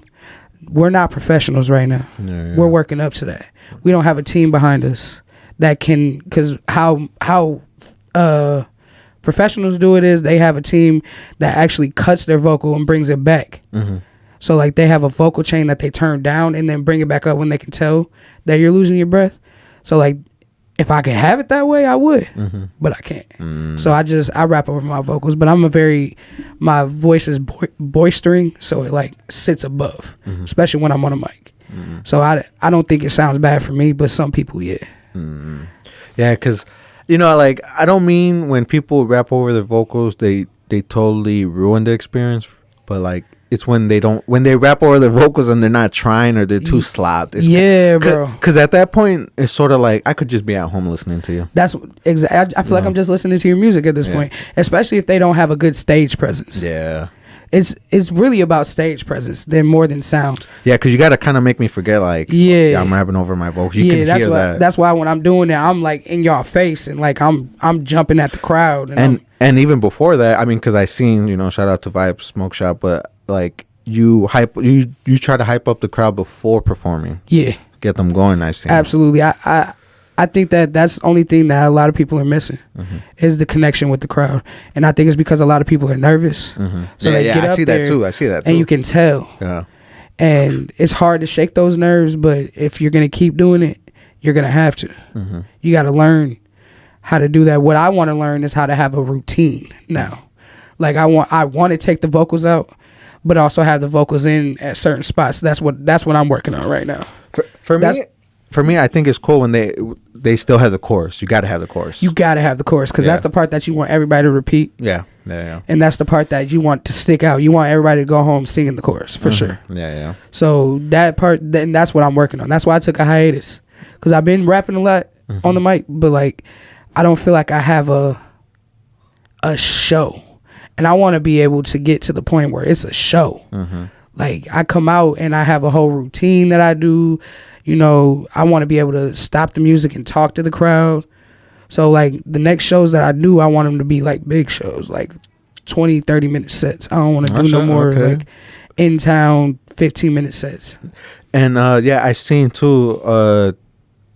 We're not professionals right now. We're working up to that. We don't have a team behind us that can, because how professionals do it is they have a team that actually cuts their vocal and brings it back. So like they have a vocal chain that they turn down and then bring it back up when they can tell that you're losing your breath. So like, if I could have it that way, I would, but I can't. So I rap over my vocals, but my voice is boistering, so it like sits above, especially when I'm on a mic. So I don't think it sounds bad for me, but some people, yeah. Yeah, because, you know, like, I don't mean when people rap over their vocals, they totally ruin the experience, but like, it's when they rap over their vocals and they're not trying or they're too slopped. Bro. Because at that point, it's sort of like, I could just be at home listening to you. That's exactly. I feel like I'm just listening to your music at this point, especially if they don't have a good stage presence. Yeah. It's really about stage presence than more than sound. Yeah, because you got to kind of make me forget, like, I'm rapping over my vocals. You can hear that. That's why when I'm doing it, I'm like in y'all face and like I'm jumping at the crowd. And even before that, I mean, because I seen, you know, shout out to Vibe Smoke Shop, but like you try to hype up the crowd before performing. Yeah. Get them going, I've seen. Absolutely. I think that's the only thing that a lot of people are missing is the connection with the crowd. And I think it's because a lot of people are nervous. So they get up I see that too. And you can tell. Yeah. And it's hard to shake those nerves, but if you're going to keep doing it, you're going to have to. You got to learn how to do that. What I want to learn is how to have a routine now. Like I want to take the vocals out, but also have the vocals in at certain spots. That's what I'm working on right now. For me, for me, I think it's cool when they still have the chorus. You got to have the chorus. You got to have the chorus because that's the part that you want everybody to repeat. Yeah. Yeah. And that's the part that you want to stick out. You want everybody to go home singing the chorus for sure. Yeah. So that part, then that's what I'm working on. That's why I took a hiatus, because I've been rapping a lot on the mic, but like I don't feel like I have a show, and I want to be able to get to the point where it's a show. Like I come out and I have a whole routine that I do. You know, I want to be able to stop the music and talk to the crowd. So like the next shows that I do, I want them to be like big shows, like 20, 30-minute sets. I don't want to do no more like in town 15-minute sets. And I seen too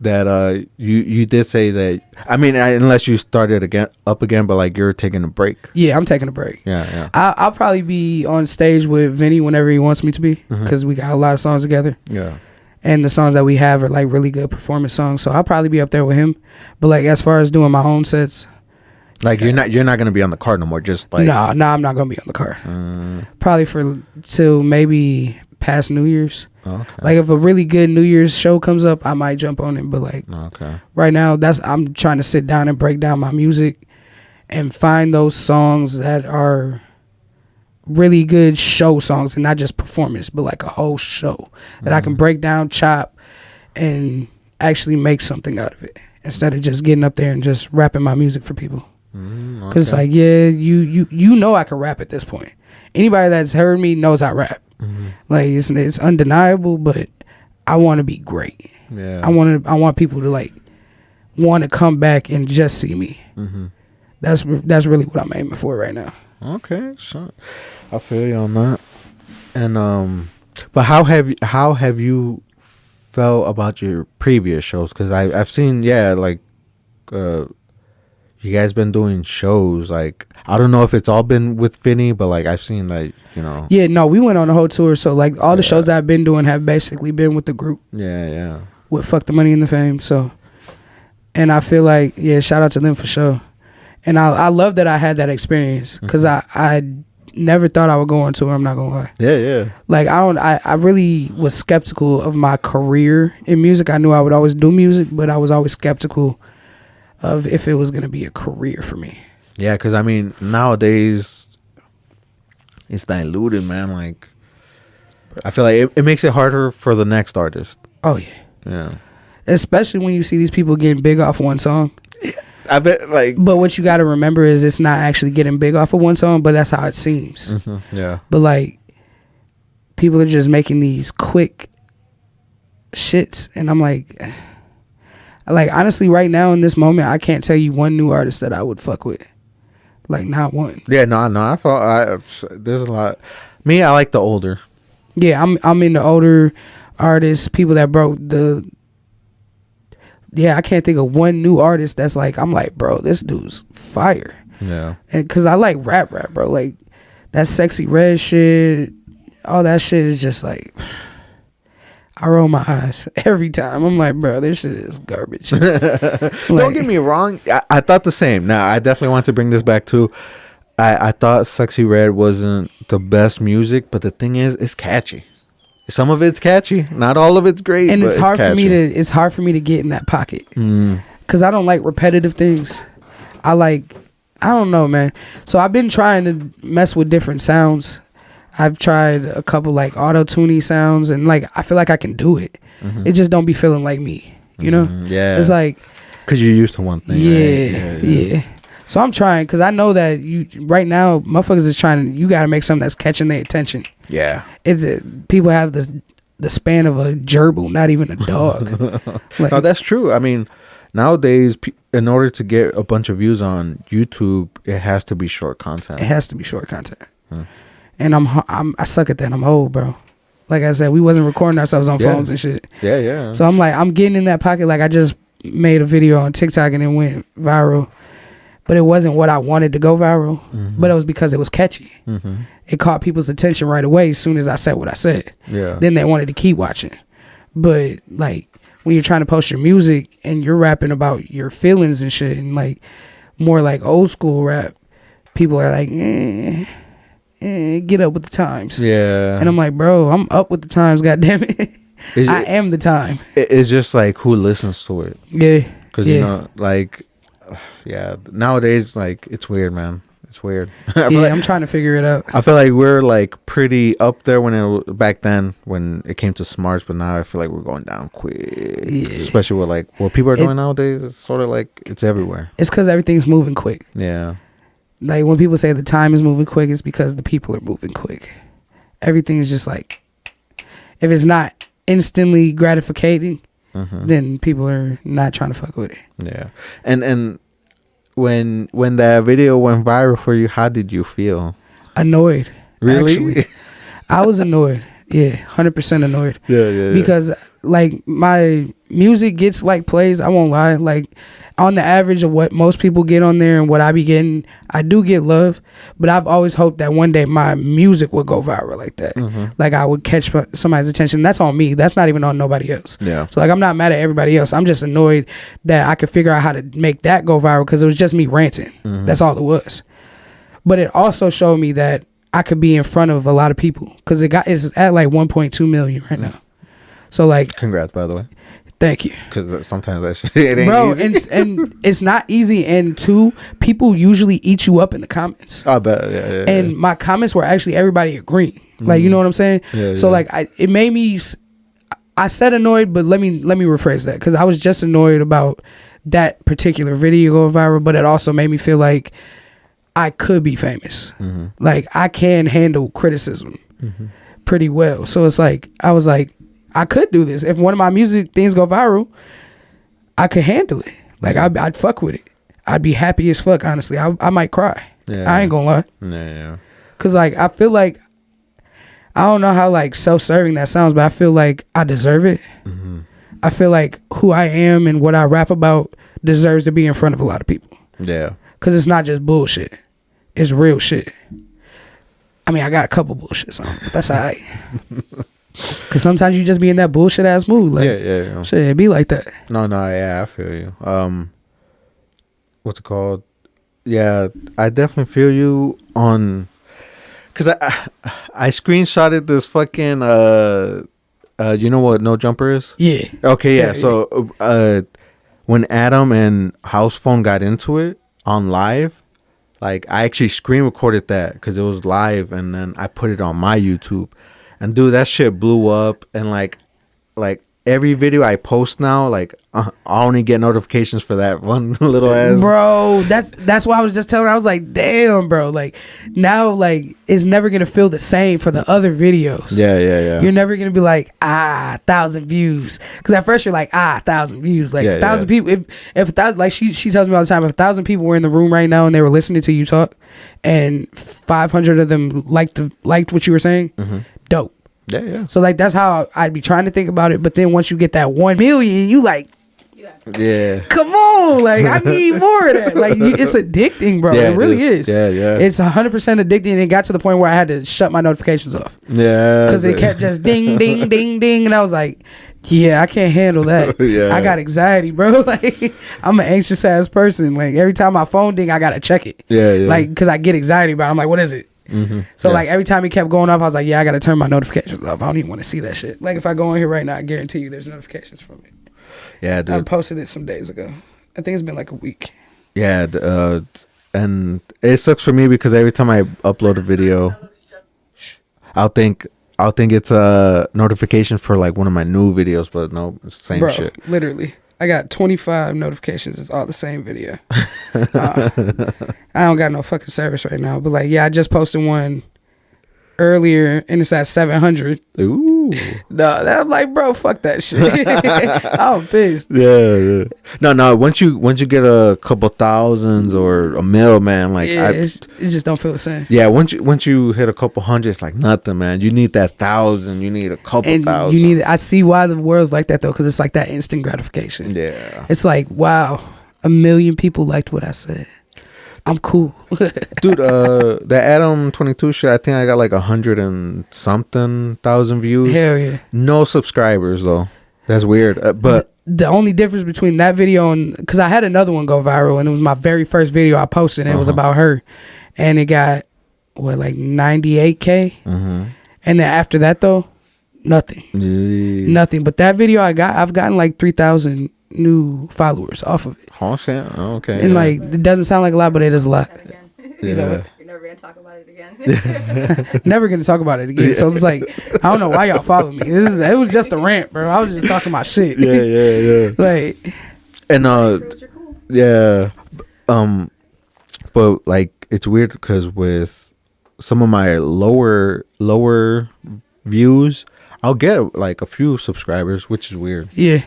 that you did say that. I mean, unless you started again, but like you're taking a break. Yeah, I'm taking a break. Yeah. I'll probably be on stage with Vinny whenever he wants me to be, because we got a lot of songs together. Yeah. And the songs that we have are like really good performance songs, so I'll probably be up there with him. But like as far as doing my own sets, like you're not gonna be on the card no more. Just like no, I'm not gonna be on the card. Probably till maybe past New Year's. Okay. Like if a really good New Year's show comes up, I might jump on it. But like right now, I'm trying to sit down and break down my music and find those songs that are really good show songs and not just performance, but like a whole show that I can break down, chop, and actually make something out of it, instead of just getting up there and just rapping my music for people. Because like, yeah, you know I can rap at this point. Anybody that's heard me knows I rap. Like it's undeniable, but I want to be great. Yeah. I want people to like want to come back and just see me. That's really what I'm aiming for right now. Okay, so I feel you on that. And but how have you felt about your previous shows? Because I've seen like you guys been doing shows. Like I don't know if it's all been with Vinny, but like I've seen like Yeah, no, we went on a whole tour, so like all the shows that I've been doing have basically been with the group. Yeah. With Fuck the Money and the Fame. So, and I feel like shout out to them for sure. And I love that I had that experience, because I never thought I would go on tour. I'm not gonna lie. Yeah. Like I really was skeptical of my career in music. I knew I would always do music, but I was always skeptical of if it was gonna be a career for me. Yeah, because I mean nowadays it's diluted, man. Like I feel like it makes it harder for the next artist. Oh yeah. Yeah. Especially when you see these people getting big off one song. I bet like. But what you got to remember is it's not actually getting big off of one song, but that's how it seems. Yeah. But like, people are just making these quick shits, and I'm like honestly, right now in this moment, I can't tell you one new artist that I would fuck with. Like not one. Yeah, no. I thought there's a lot. Me, I like the older. Yeah, I'm into older artists, people that broke the. Yeah, I can't think of one new artist that's like, I'm like, bro, this dude's fire. Yeah. And because I like rap, bro. Like, that Sexy Red shit, all that shit is just like, I roll my eyes every time. I'm like, bro, this shit is garbage. Don't get me wrong. I thought the same. Now, I definitely want to bring this back too. I thought Sexy Red wasn't the best music, but the thing is, it's catchy. Some of it's catchy, not all of it's great, and but it's hard catchy. it's hard for me to get in that pocket, because I don't like repetitive things. I don't know, man. So I've been trying to mess with different sounds. I've tried a couple like auto-tuning sounds, and like I feel like I can do it. It just don't be feeling like me, you know? Yeah, it's like because you're used to one thing. Yeah. So I'm trying, because I know that right now motherfuckers is trying. You got to make something that's catching their attention. Yeah, people have the span of a gerbil, not even a dog. Like, no, that's true. I mean, nowadays, in order to get a bunch of views on YouTube, it has to be short content. It has to be short content. And I suck at that. I'm old, bro. Like I said, we wasn't recording ourselves on phones and shit. Yeah. So I'm like, I'm getting in that pocket. Like I just made a video on TikTok and it went viral. But it wasn't what I wanted to go viral, but it was because it was catchy. It caught people's attention right away as soon as I said what I said. Yeah. Then they wanted to keep watching. But like when you're trying to post your music and you're rapping about your feelings and shit, and like more like old school rap, people are like, get up with the times. Yeah. And I'm like, bro, I'm up with the times, goddamn it. I am the time. It's just like who listens to it. Yeah. Because you know, like, yeah, nowadays, like, it's weird, man. It's weird. I'm trying to figure it out. I feel like we're like pretty up there back then when it came to smarts, but now I feel like we're going down quick. Yeah. Especially with like what people are doing nowadays. It's sort of like it's everywhere. It's because everything's moving quick. Yeah. Like when people say the time is moving quick, it's because the people are moving quick. Everything is just like, if it's not instantly gratificating, then people are not trying to fuck with it. Yeah. And when that video went viral for you, how did you feel? Annoyed. Really? Actually. I was annoyed. Yeah, 100% annoyed. Yeah. Because like my music gets like plays, I won't lie. Like on the average of what most people get on there and what I be getting, I do get love. But I've always hoped that one day my music would go viral like that. Like I would catch somebody's attention. That's on me. That's not even on nobody else. Yeah. So like I'm not mad at everybody else. I'm just annoyed that I could figure out how to make that go viral because it was just me ranting. That's all it was. But it also showed me that I could be in front of a lot of people because it's at like 1.2 million right now. So like, congrats, by the way. Thank you. Because sometimes that shit it ain't bro, easy. and it's not easy. And two, people usually eat you up in the comments. I bet. Yeah. And my comments were actually everybody agreeing. Like, you know what I'm saying? Yeah, so like, it made me. I said annoyed, but let me rephrase that because I was just annoyed about that particular video going viral, but it also made me feel like I could be famous. Like I can handle criticism pretty well. So it's like I was like, I could do this. If one of my music things go viral, I could handle it. Like I'd fuck with it. I'd be happy as fuck. Honestly, I might cry. Yeah. I ain't gonna lie. Yeah. Cause like I feel like I don't know how like self-serving that sounds, but I feel like I deserve it. I feel like who I am and what I rap about deserves to be in front of a lot of people. Yeah. Cause it's not just bullshit. It's real shit. I mean, I got a couple bullshit songs, but that's alright. Cause sometimes you just be in that bullshit ass mood. Like, yeah. Shit, it be like that. No, yeah, I feel you. What's it called? Yeah, I definitely feel you on. Cause I screenshotted this fucking you know what No Jumper is? Yeah. Okay, yeah. So when Adam and House Phone got into it on live, like I actually screen recorded that because it was live, and then I put it on my YouTube. And dude, that shit blew up. And like every video I post now, like I only get notifications for that one little ass. Bro, that's why I was just telling her. I was like, damn, bro. Like now, like it's never gonna feel the same for the other videos. Yeah. You're never gonna be like 1,000 views. Because at first you're like 1,000 views. Like 1,000 people. If 1,000, like she tells me all the time, if 1,000 people were in the room right now and they were listening to you talk, and 500 of them liked what you were saying, dope. Yeah. So like that's how I'd be trying to think about it. But then once you get that 1 million, you like, yeah, come on, like I need more of that. Like it's addicting, bro. Yeah, it really is. Yeah. It's 100% addicting. And it got to the point where I had to shut my notifications off. Yeah, because it kept just ding, ding, ding, ding, and I was like, yeah, I can't handle that. Yeah. I got anxiety, bro. Like I'm an anxious ass person. Like every time my phone ding, I gotta check it. Yeah. Like because I get anxiety about it. I'm like, what is it? So like every time he kept going off, I was like, yeah, I gotta turn my notifications off. I don't even want to see that shit. Like if I go in here right now, I guarantee you there's notifications from it. Yeah, dude. I posted it some days ago. I think it's been like a week. Yeah, and it sucks for me because every time I upload a video, I'll think it's a notification for like one of my new videos, but no, it's the same shit. Literally. I got 25 notifications. It's all the same video. I don't got no fucking service right now. But like, yeah, I just posted one earlier and it's at 700. Ooh. No, I'm like, bro, fuck that shit. I'm pissed. Yeah. No. Once you get a couple thousands or a mil, man, like it just don't feel the same. Yeah, once you hit a couple hundred, it's like nothing, man. You need that 1,000. You need a couple thousand. I see why the world's like that though, because it's like that instant gratification. Yeah. It's like, wow, 1 million people liked what I said. I'm cool. Dude, the Adam 22 shit, I think I got like 100 and something thousand views. Hell yeah. No subscribers though. That's weird. But the only difference between that video and, because I had another one go viral and it was my very first video I posted and it was about her, and it got like 98K. And then after that though, Nothing. Nothing. But that video I've gotten like 3,000 new followers off of it. Oh shit. Okay. And like, it doesn't sound like a lot, but it is a lot. Yeah. You're never gonna talk about it again. Never gonna talk about it again. So it's like, I don't know why y'all follow me. It was just a rant, bro. I was just talking my shit. Yeah. Like, And You're cool. yeah, but like it's weird because with some of my lower views, I'll get like a few subscribers, which is weird. yeah.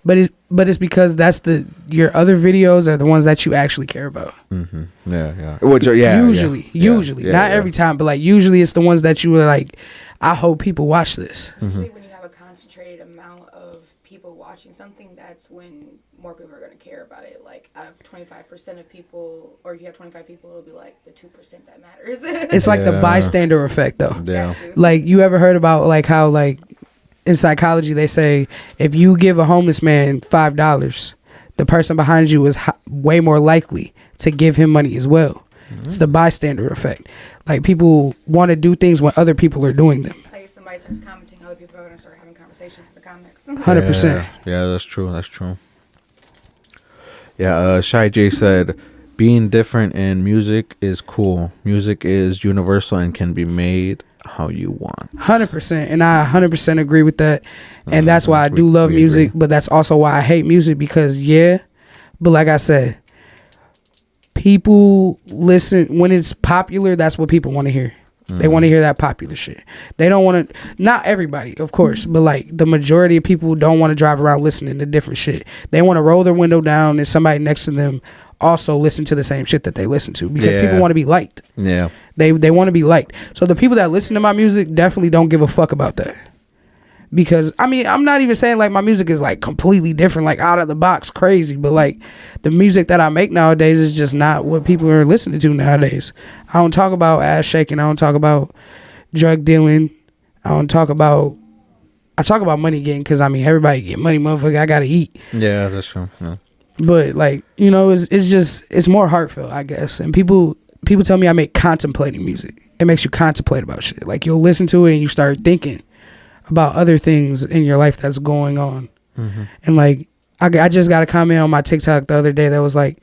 But it's because that's your other videos are the ones that you actually care about. Mm-hmm. Yeah. Which are, usually, yeah, not every time, but like usually it's the ones that you were like, I hope people watch this. Usually when you have a concentrated amount of people watching something, that's when more people are going to care about it. Like out of 25% of people, or if you have 25 people, it'll be like the 2% that matters. It's like the bystander effect, though. Yeah. Like, you ever heard about like how like in psychology they say if you give a homeless man $5, the person behind you is way more likely to give him money as well. It's the bystander effect. Like, people want to do things when other people are doing them. Like if somebody starts commenting, other people are going to start having conversations in the comments. 100%. Yeah, that's true. Yeah, Shy J said, being different in music is cool. Music is universal and can be made how you want. 100%. And I 100% agree with that. And that's why I do love music, but that's also why I hate music, because but like I said, people listen when it's popular. That's what people want to hear. They want to hear that popular shit. They don't want to, not everybody, of course, but like the majority of people don't want to drive around listening to different shit. They want to roll their window down and somebody next to them also listen to the same shit that they listen to, because people want to be liked. Yeah. They want to be liked. So the people that listen to my music definitely don't give a fuck about that. Because, I mean, I'm not even saying like my music is like completely different, like out of the box crazy, but like the music that I make nowadays is just not what people are listening to nowadays. I don't talk about ass shaking. I don't talk about drug dealing. I talk about money getting, because I mean, everybody get money, motherfucker. I gotta eat. Yeah, that's true. Yeah. But like, you know, it's more heartfelt, I guess. And people tell me I make contemplating music. It makes you contemplate about shit. Like, you'll listen to it and you start thinking about other things in your life that's going on. And like, I just got a comment on my TikTok the other day that was like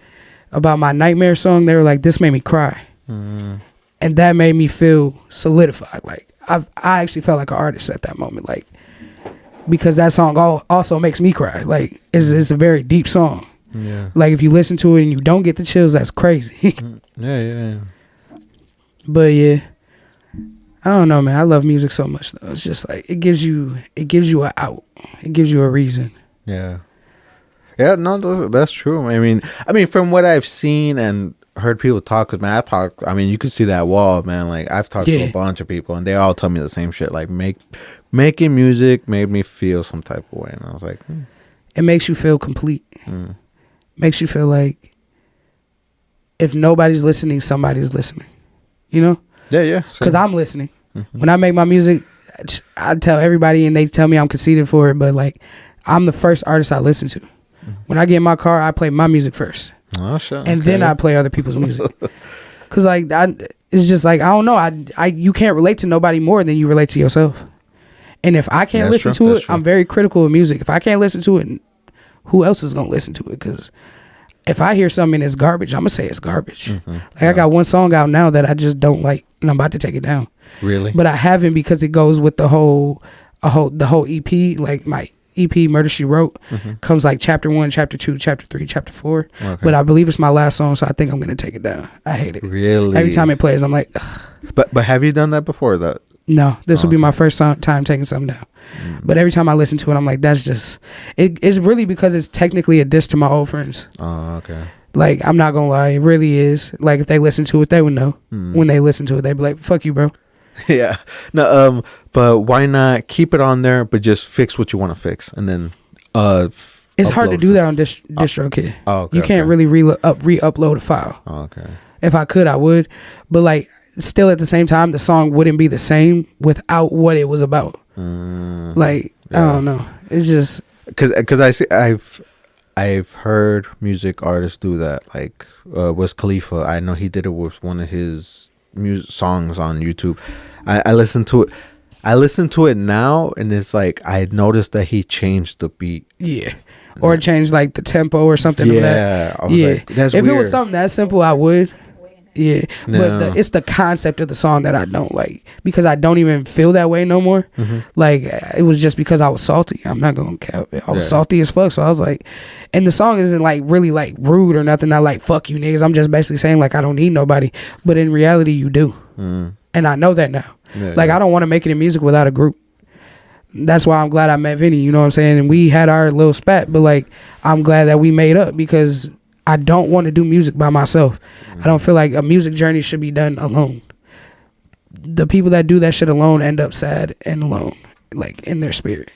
about my Nightmare song. They were like, this made me cry. And that made me feel solidified. Like, I actually felt like an artist at that moment, like, because that song also makes me cry. Like, it's a very deep song. Yeah. Like, if you listen to it and you don't get the chills, that's crazy. Yeah. But yeah, I don't know, man. I love music so much though. It's just like it gives you an out. It gives you a reason. Yeah. Yeah, no, that's true. I mean, from what I've seen and heard people talk, cause man, you can see that wall, man. Like, I've talked to a bunch of people and they all tell me the same shit. Like, making music made me feel some type of way. And I was like, It makes you feel complete. Makes you feel like if nobody's listening, somebody's listening. You know? Yeah. Because I'm listening. When I make my music, I tell everybody and they tell me I'm conceited for it, but like, I'm the first artist I listen to. When I get in my car, I play my music first. Oh, shit. And then I play other people's music. Because like, it's just like, I don't know. You can't relate to nobody more than you relate to yourself. And if I can't listen to it, I'm very critical of music. If I can't listen to it, who else is going to listen to it? Because if I hear something that's garbage, I'm going to say it's garbage. Like, I got one song out now that I just don't like, and I'm about to take it down. Really? But I haven't, because it goes with the whole EP. Like, my EP, Murder, She Wrote, comes like chapter 1, chapter 2, chapter 3, chapter 4. Okay. But I believe it's my last song, so I think I'm going to take it down. I hate it. Really? Every time it plays, I'm like, ugh. But have you done that before? No, this will be my first time taking something down. But every time I listen to it, I'm like, that's just... It's really because it's technically a diss to my old friends. Oh, okay. Like, I'm not going to lie. It really is. Like, if they listen to it, they would know. When they listen to it, they'd be like, fuck you, bro. Yeah. No, but why not keep it on there, but just fix what you want to fix, and then it's hard to do that on DistroKid. Oh, okay, you can't really re-upload a file. Oh, okay. If I could, I would, but like, still at the same time, the song wouldn't be the same without what it was about. Like, I don't know. It's just because I've heard music artists do that. Like Wiz Khalifa, I know he did it with one of his songs on YouTube. I listened to it. I listen to it now, and it's like I noticed that he changed the beat. Yeah. Or change like the tempo or something. Yeah, of that. I was like, that's if weird. it was something that simple, I would. Yeah, No. but it's the concept of the song that I don't like, because I don't even feel that way no more. Like, it was just because I was salty. I'm not gonna cap it. I was salty as fuck, so I was like, and the song isn't like really like rude or nothing. Not like fuck you niggas. I'm just basically saying like I don't need nobody, but in reality you do, and I know that now. Like I don't want to make it in music without a group. That's why I'm glad I met Vinny, you know what I'm saying? And we had our little spat, but like I'm glad that we made up, because I don't want to do music by myself. I don't feel like a music journey should be done alone. The people that do that shit alone end up sad and alone, like in their spirit.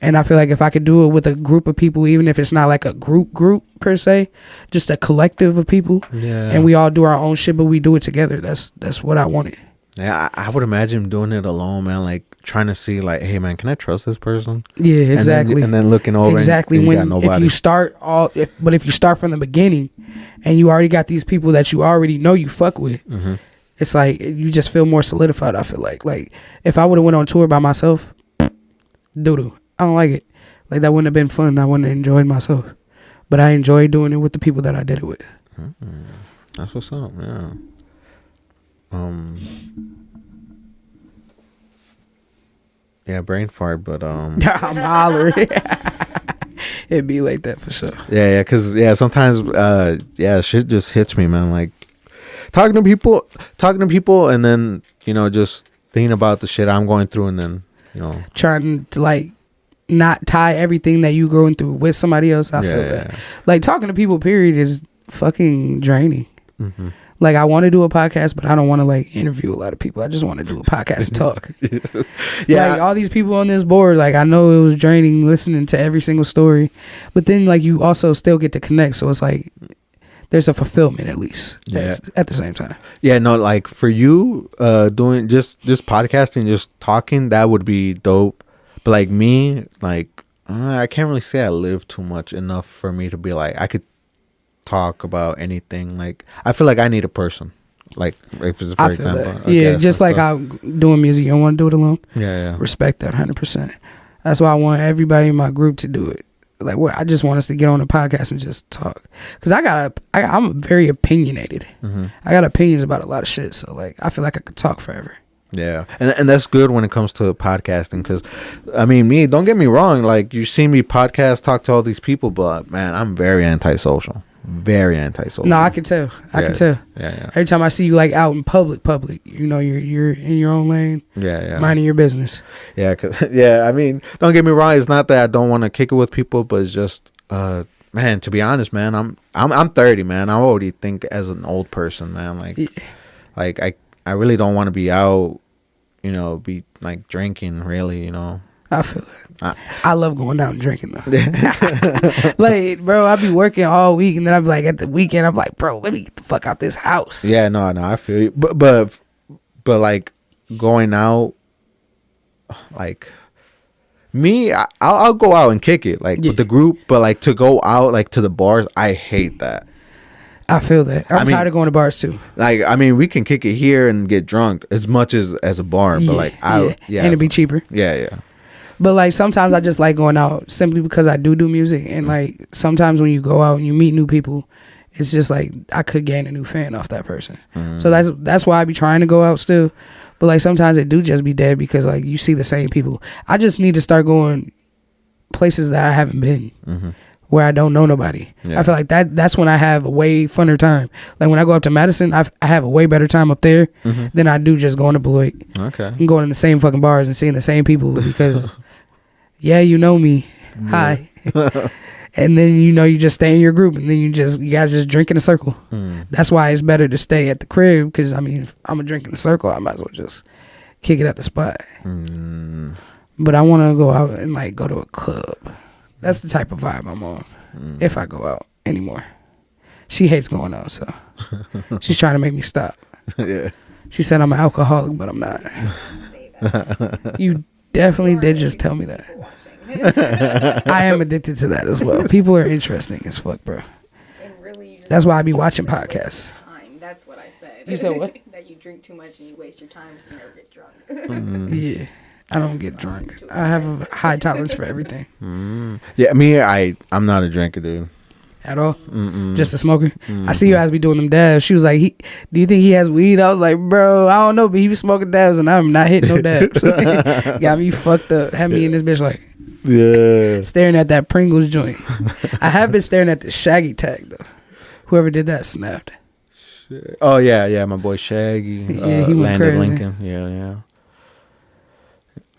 And I feel like if I could do it with a group of people, even if it's not like a group per se, just a collective of people, and we all do our own shit, but we do it together. That's what I wanted. Yeah, I would imagine doing it alone, man. Like trying to see, like, hey, man, can I trust this person? Yeah, exactly. And then looking over, exactly. and you got When nobody. if you start but if you start from the beginning, and you already got these people that you already know you fuck with, it's like you just feel more solidified. I feel like if I would have went on tour by myself, doo-doo. I don't like it. Like that wouldn't have been fun. I wouldn't have enjoyed myself. But I enjoyed doing it with the people that I did it with. That's what's up. Yeah. Yeah, brain fart, but I'm hollering. It'd be like that for sure. yeah, cause sometimes shit just hits me, man. Like talking to people, and then just thinking about the shit I'm going through, and then trying to like not tie everything that you going through with somebody else. I feel that. Like talking to people, period, is fucking draining. Like I want to do a podcast, but I don't want to like interview a lot of people. I just want to do a podcast and talk. Like all these people on this board, like I know it was draining listening to every single story, but then like you also still get to connect. So it's like there's a fulfillment at least at the same time. Yeah, no, like for you, doing just podcasting, just talking, that would be dope. But like me, like I can't really say I live too much enough for me to be like I could talk about anything. Like I feel like I need a person. Like if it's for example, just like how doing music, you don't want to do it alone. Yeah. Respect that 100%. That's why I want everybody in my group to do it. Like I just want us to get on the podcast and just talk, because I'm very opinionated. I got opinions about a lot of shit, so like I feel like I could talk forever. Yeah, and that's good when it comes to podcasting, because I mean, don't get me wrong, like you see me podcast, talk to all these people, but man, I'm very antisocial. No, I can tell. I can tell. Yeah. Every time I see you like out in public, you're in your own lane. Yeah. Minding your business. Yeah, I mean, don't get me wrong. It's not that I don't want to kick it with people, but it's just, man. To be honest, man, I'm 30, man. I already think as an old person, man. Like I really don't want to be out, be like drinking, really, I feel it. I love going out and drinking though. Like, bro, I be working all week, and then I be like, at the weekend, I'm like, bro, let me get the fuck out this house. Yeah, no, I feel you. But like going out, like me, I'll go out and kick it, like with the group. But like to go out, like to the bars, I hate that. I feel that. I'm tired of going to bars too. Like, I mean, we can kick it here and get drunk as much as a bar, but like, and it'd be cheaper. Yeah. But like sometimes I just like going out simply because I do music, and like sometimes when you go out and you meet new people, it's just like I could gain a new fan off that person. So that's why I be trying to go out still. But like sometimes it do just be dead because like you see the same people. I just need to start going places that I haven't been, where I don't know nobody. I feel like that's when I have a way funner time. Like when I go up to Madison, I have a way better time up there than I do just going to Beloit. Okay. I'm going in the same fucking bars and seeing the same people because you know me. Hi. And then you just stay in your group, and then you guys just drink in a circle. That's why it's better to stay at the crib, because I mean if I'm a drink in a circle, I might as well just kick it at the spot. But I want to go out and like go to a club. That's the type of vibe I'm on if I go out anymore. She hates going out, so she's trying to make me stop. Yeah. She said I'm an alcoholic, but I'm not. You definitely did just tell me that. I am addicted to that as well. People are interesting as fuck, bro. That's why I be watching podcasts. That's what I said. You said what? That you drink too much and you waste your time and you never get drunk. Yeah. I don't get drunk. I have a high tolerance for everything. Yeah, me, I'm not a drinker, dude. At all? Just a smoker? I see you guys be doing them dabs. She was like, do you think he has weed? I was like, bro, I don't know, but he was smoking dabs and I'm not hitting no dabs. Got me fucked up. Had me in this bitch like, yeah, staring at that Pringles joint. I have been staring at the Shaggy tag though. Whoever did that snapped. Oh yeah, my boy Shaggy. Yeah, he went Landon crazy. Lincoln. Yeah.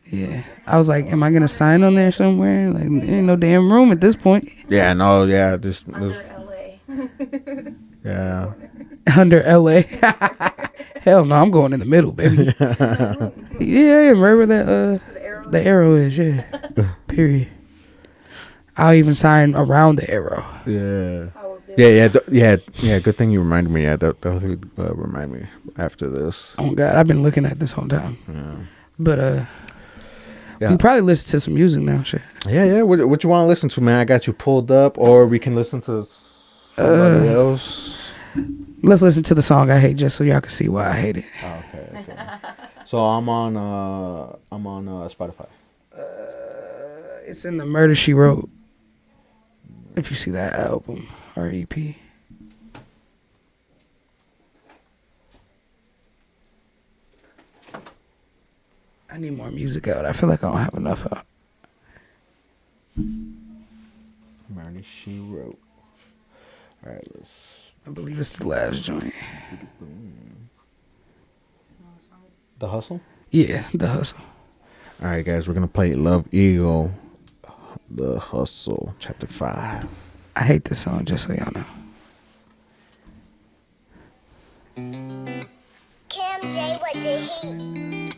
Yeah. I was like, am I going to sign on there somewhere? Like, there ain't no damn room at this point. Yeah, no, yeah, this Under LA. yeah. Under LA. Hell no, I'm going in the middle, baby. Yeah, remember that the arrow is, yeah. Period. I'll even sign around the arrow. Yeah. Good thing you reminded me. Yeah, that would remind me after this. Oh God, I've been looking at this whole time. Yeah. But Yeah. we probably listen to some music now, shit. Yeah. What you want to listen to, man? I got you pulled up, or we can listen to somebody else. Let's listen to the song I hate just so y'all can see why I hate it. Oh, okay. So I'm on Spotify. It's in the Murder She Wrote. If you see that album or EP. I need more music out. I feel like I don't have enough out. Murder She Wrote. All right, let's. I believe it's the last joint. The Hustle. Yeah, The Hustle. All right, guys, we're gonna play Love Eagle, The Hustle, Chapter 5. I hate this song, just so y'all know. Cam J with the heat.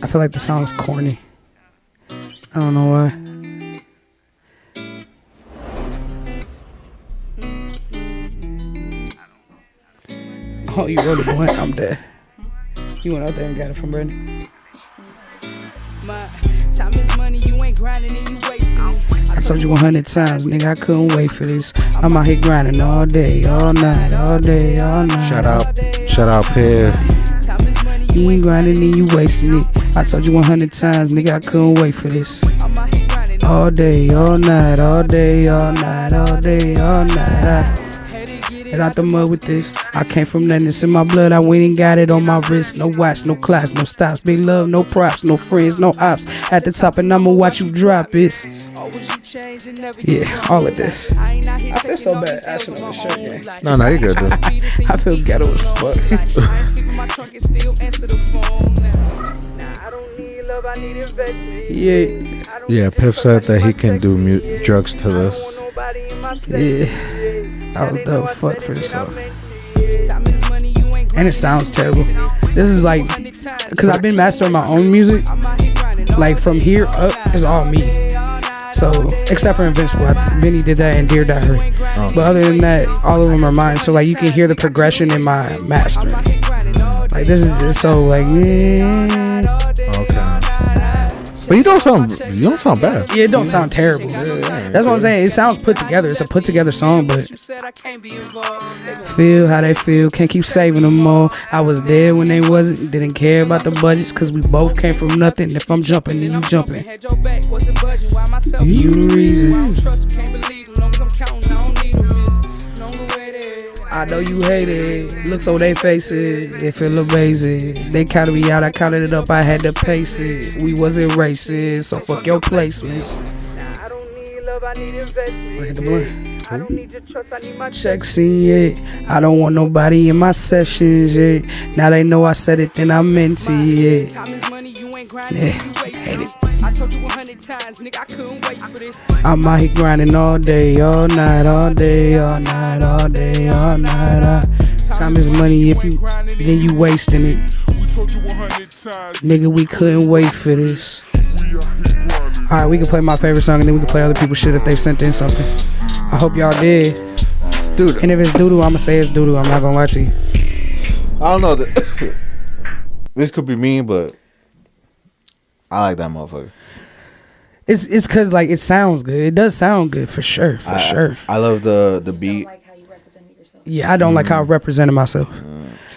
I feel like the song's corny. I don't know why. Oh, you wrote a blunt? I'm dead. You went out there and got it from Brandon? Time is money, you ain't grinding and you wasting it. I told you 100 times, nigga, I couldn't wait for this. I'm out here grinding all day, all night, all day, all night. Shout out, Piff. Time is money, You ain't grinding and you wasting it. I told you 100 times, nigga, I couldn't wait for this. I'm out here grinding All day, all night, all day, all night, all day, all night. Get out the mud with this. I came from nothing, it's in my blood. I went and got it on my wrist. No watch, no class, no stops. Big love, no props, no friends, no ops. At the top, and I'ma watch you drop it. Yeah, all of this. I feel so bad asking on the shirt, man. No, you're good, dude. I feel ghetto as fuck. Yeah, Yeah, Piff said that he can do drugs to this. yeah. I was dope fuck for this song. And it sounds terrible. This is like, because I've been mastering my own music. Like from here up is all me. So, except for Invincible. Vinny did that and Dear Diary. But other than that, all of them are mine. So like you can hear the progression in my mastering. Like this is so like, Okay. But you don't sound bad. yeah, it don't sound terrible. That's what I'm saying. It sounds put together. It's a put together song, but feel how they feel. Can't keep saving them all. I was there when they wasn't. Didn't care about the budgets because we both came from nothing. If I'm jumping, then you jumping. You the reason. I know you hate it. Looks on their faces. It feel amazing. They counted me out. I counted it up. I had to pace it. We wasn't racist, so fuck your placements. Hit the blunt. Check scene, yeah. I don't want nobody in my sessions, yeah. Now they know I said it, then I meant it, yeah. Yeah, hate it. I told you 100 times, nigga, I couldn't wait for this. I'm out here grinding all day, all night, all day, all night, all day, all night. Time is money if you, then you wasting it. Nigga, we couldn't wait for this. Alright, we can play my favorite song and then we can play other people's shit if they sent in something. I hope y'all did. Dude, And if it's doo-doo, I'ma say it's doo-doo. I'm not gonna lie to you. I don't know. This could be mean, but I like that motherfucker. It's cause like it sounds good. It does sound good for sure. For sure. I love the Don't beat. like how you represented yourself. Yeah, I don't like how I represented myself.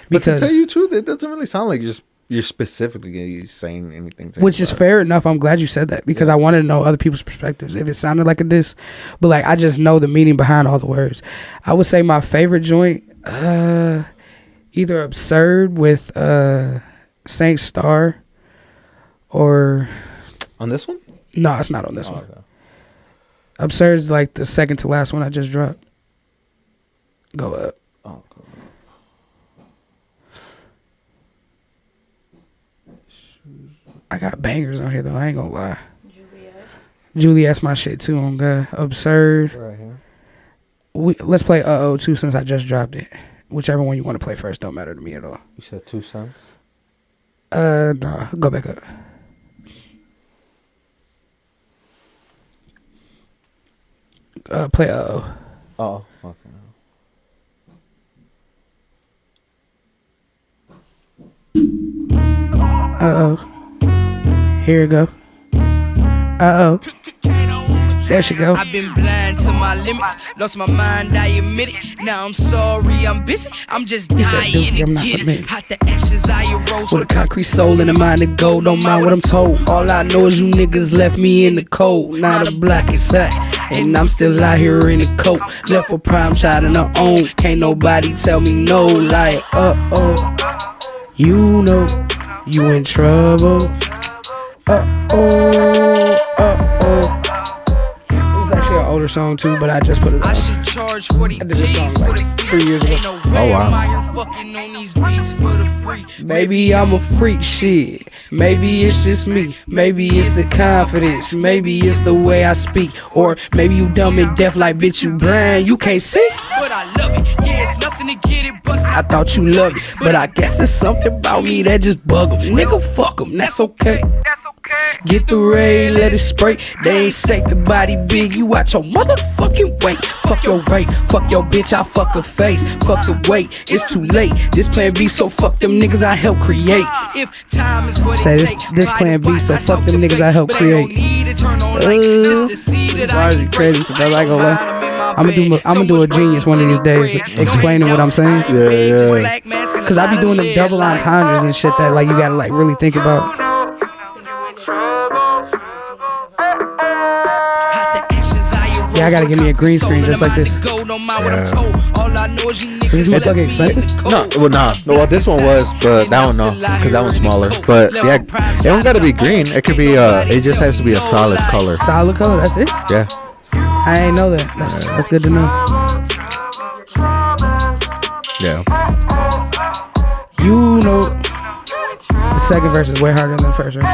But to Because tell you the truth, it doesn't really sound like just you're specifically saying anything. Which is fair enough. I'm glad you said that because I wanted to know other people's perspectives. If it sounded like a diss, but like I just know the meaning behind all the words. I would say my favorite joint, either Absurd with Saint Star, or on this one. No, it's not on this one. Okay. Absurd is like the second to last one I just dropped. Go up. Oh, cool. I got bangers on here though. I ain't gonna lie. Juliet. Juliet's my shit too. On God, Absurd. Right here. Let's play oh too since I just dropped it. Whichever one you want to play first don't matter to me at all. You said 2 cents. No, go back up. Play oh. Oh, okay. Here we go. There she go. I've been blind to my limits, lost my mind, I admit it. Now I'm sorry, I'm busy, I'm just He said, dying "Dookie, to I'm not get it. submitting." Hot the ashes, I arose With a concrete soul and a mind of gold. Don't mind what I'm told. All I know is you niggas left me in the cold. Now the block is hot, and I'm still out here in the coat. Left for prime child in her own. Can't nobody tell me no. Like, you know you in trouble. This is actually an older song too, but I just put it I on. should charge 40 I did this song G's like for the 3 years ago. Ain't no way wow. I'm out here fucking on these beats for the free. Maybe I'm a freak, shit. Maybe it's just me. Maybe it's the confidence. Maybe it's the way I speak. Or maybe you dumb and deaf like bitch, you blind, you can't see. But I love it, yeah, it's nothing to get it busted. I thought you loved it, but I guess it's something about me that just bug 'em. Nigga, fuck 'em, that's okay. Get the ray, let it spray. They ain't safe, the body big. You watch your motherfucking weight. Fuck your rate, fuck your bitch, I fuck her face. Fuck the weight, it's too late. This plan B, so fuck them niggas I help create. If time is what Say it this- takes, this ride plan the B, bike, so I fuck talk them to niggas face, I help but ain't no create. need to turn on lights just to see that I Bars are ain't crazy, so that's like a lot. I'm I'ma do a genius one of these days, explaining what I'm saying. Yeah. Cause I be doing them double entendres and shit that like you gotta like really think about. Yeah, I gotta give me a green screen just like this. Is this motherfucker expensive? No, well, nah. No, well, this one was, but that one no, because that one's smaller. But yeah, it don't gotta be green. It could be it just has to be a solid color. Solid color, that's it? Yeah. I ain't know that. That's good to know. Yeah. You know, the second verse is way harder than the first verse.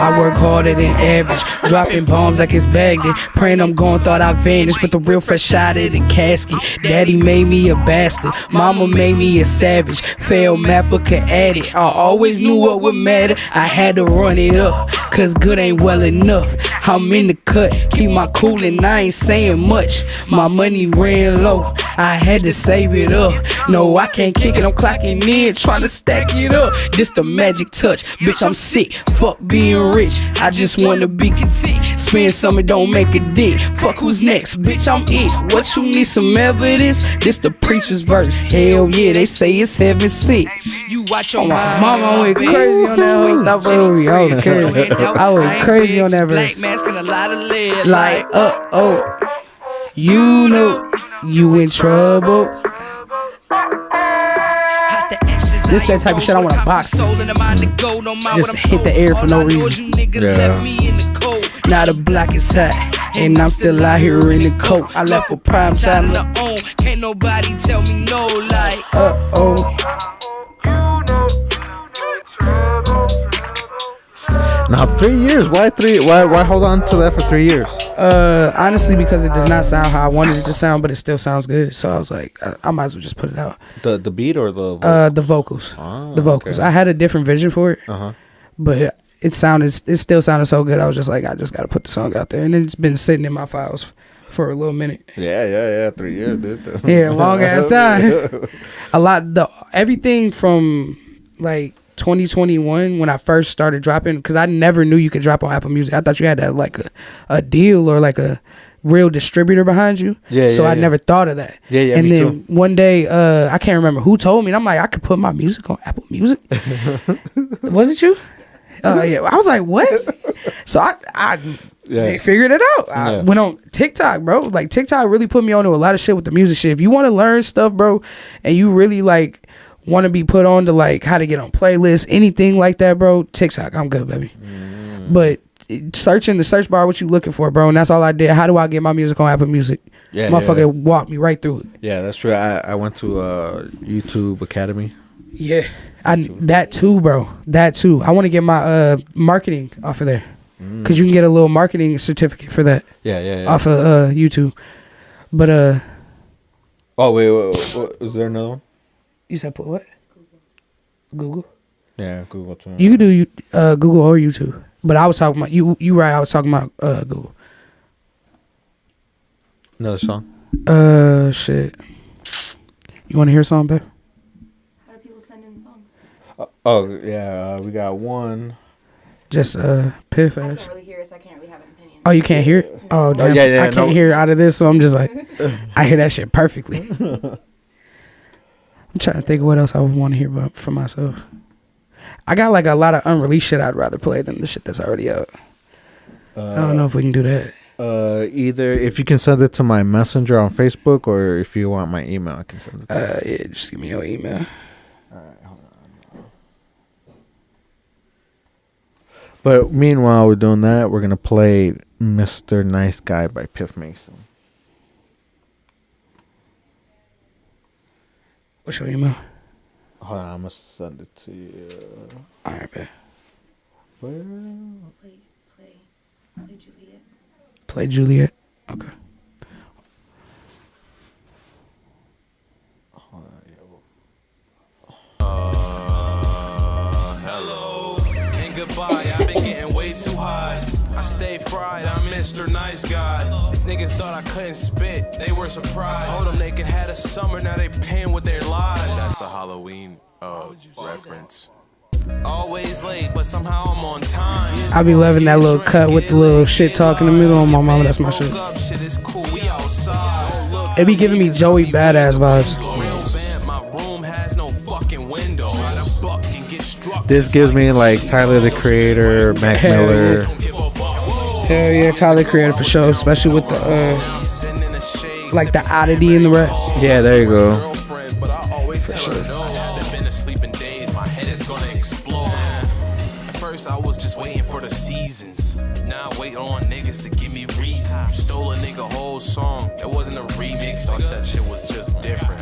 I work harder than average, dropping bombs like it's Baghdad. Praying I'm gone, thought I vanished, but the real fresh out of the casket. Daddy made me a bastard, mama made me a savage. Failed map but could add it. I always knew what would matter. I had to run it up, cause good ain't well enough. I'm in the cut, keep my cool and I ain't saying much. My money ran low, I had to save it up. No, I can't kick it, I'm clocking in, trying to stack it up. This the magic touch, bitch, I'm sick. Fuck being rich, I just wanna be content. Spend something, don't make a dick. Fuck who's next, bitch, I'm it. What you need some evidence? This the preacher's verse. Hell yeah, they say it's heaven sent. You watch your My mama went crazy on that whole stop movie. I was crazy. I went crazy on that verse. Black mask and a lot of lead. Like, you know you in trouble. This that type of shit I wanna box. Just hit the air for no reason. Yeah. Now the block is hot, and I'm still out here in the coat. I left for prime time. Can't nobody tell me no, like. Now 3 years. Why 3? Why hold on to that for 3 years? Honestly, because it does not sound how I wanted it to sound, but it still sounds good. So I was like, I might as well just put it out. The beat or the The vocals. Ah, The vocals. okay. I had a different vision for it, Uh-huh. but it still sounded so good. I was just like, I just got to put the song out there, and it's been sitting in my files for a little minute. Yeah. 3 years, dude. Yeah, long ass time. Everything from like 2021 when I first started dropping, because I never knew you could drop on Apple Music. I thought you had to have like a deal or like a real distributor behind you. Yeah, so yeah, I yeah. never thought of that. Yeah, yeah, And me then too. one day, I can't remember who told me. And I'm like, I could put my music on Apple Music. Was it you? Yeah. I was like, what? So I Yeah. figured it out. I Yeah. went on TikTok, bro. Like TikTok really put me on to a lot of shit with the music shit. If you want to learn stuff, bro, and you really like want to be put on to like how to get on playlists, anything like that, bro, TikTok, I'm good, baby. But search in the search bar what you looking for, bro, and that's all I did. How do I get my music on Apple Music? Yeah, Motherfucker yeah. walked me right through it. Yeah, that's true. I went to YouTube Academy. Yeah, that too, bro. That too. I want to get my marketing off of there, cause you can get a little marketing certificate for that Yeah, yeah, yeah. off of YouTube. But Oh wait, is there another one? you said put what? Google. Yeah, Google too. You could do Google or YouTube. But I was talking about you. You right? I was talking about Google. Another song. Shit. You want to hear a song, babe? How do people send in songs? Oh yeah, we got one. Just Piff I ass. can't really hear it, so I can't really have an opinion. Oh, you can't hear it? Oh, damn. yeah, yeah, I can't no. hear it out of this, so I'm just like, I hear that shit perfectly. I'm trying to think of what else I would want to hear about for myself. I got like a lot of unreleased shit I'd rather play than the shit that's already out. I don't know if we can do that. Either if you can send it to my messenger on Facebook, or if you want my email, I can send it to you. Yeah, just give me your email. But meanwhile, we're doing that. We're gonna play "Mr. Nice Guy" by Piff Mason. What's your email? Hold on, I'm gonna send it to you. All right, babe. Where? Play Juliet. Play Juliet. Okay. Hello and goodbye. I've been getting way too high. I stay fried. I'm Mr. Nice Guy. These niggas thought I couldn't spit. They were surprised. Told them they could have a summer. Now they paying with their lives. That's a Halloween reference. Always late, but somehow I'm on time. I be loving that little cut with the little shit talk in the middle on my mama. That's my shit. Shit is cool. We outside. It be giving me Joey Badass vibes. Real bad. My room has no fucking window. Try to buck and get struck. This gives me like Tyler the Creator, Mac Hell Miller. Hell yeah, Tyler Creator for sure, especially with the like the oddity in the rap. Yeah, there you go. Girlfriend, but I always tell her no. I've been asleep in days, my head is gonna explode. At first I was just waiting for the seasons. Now I wait on niggas to give me reasons. Stole a nigga whole song. It wasn't a remix. Thought that shit was just different,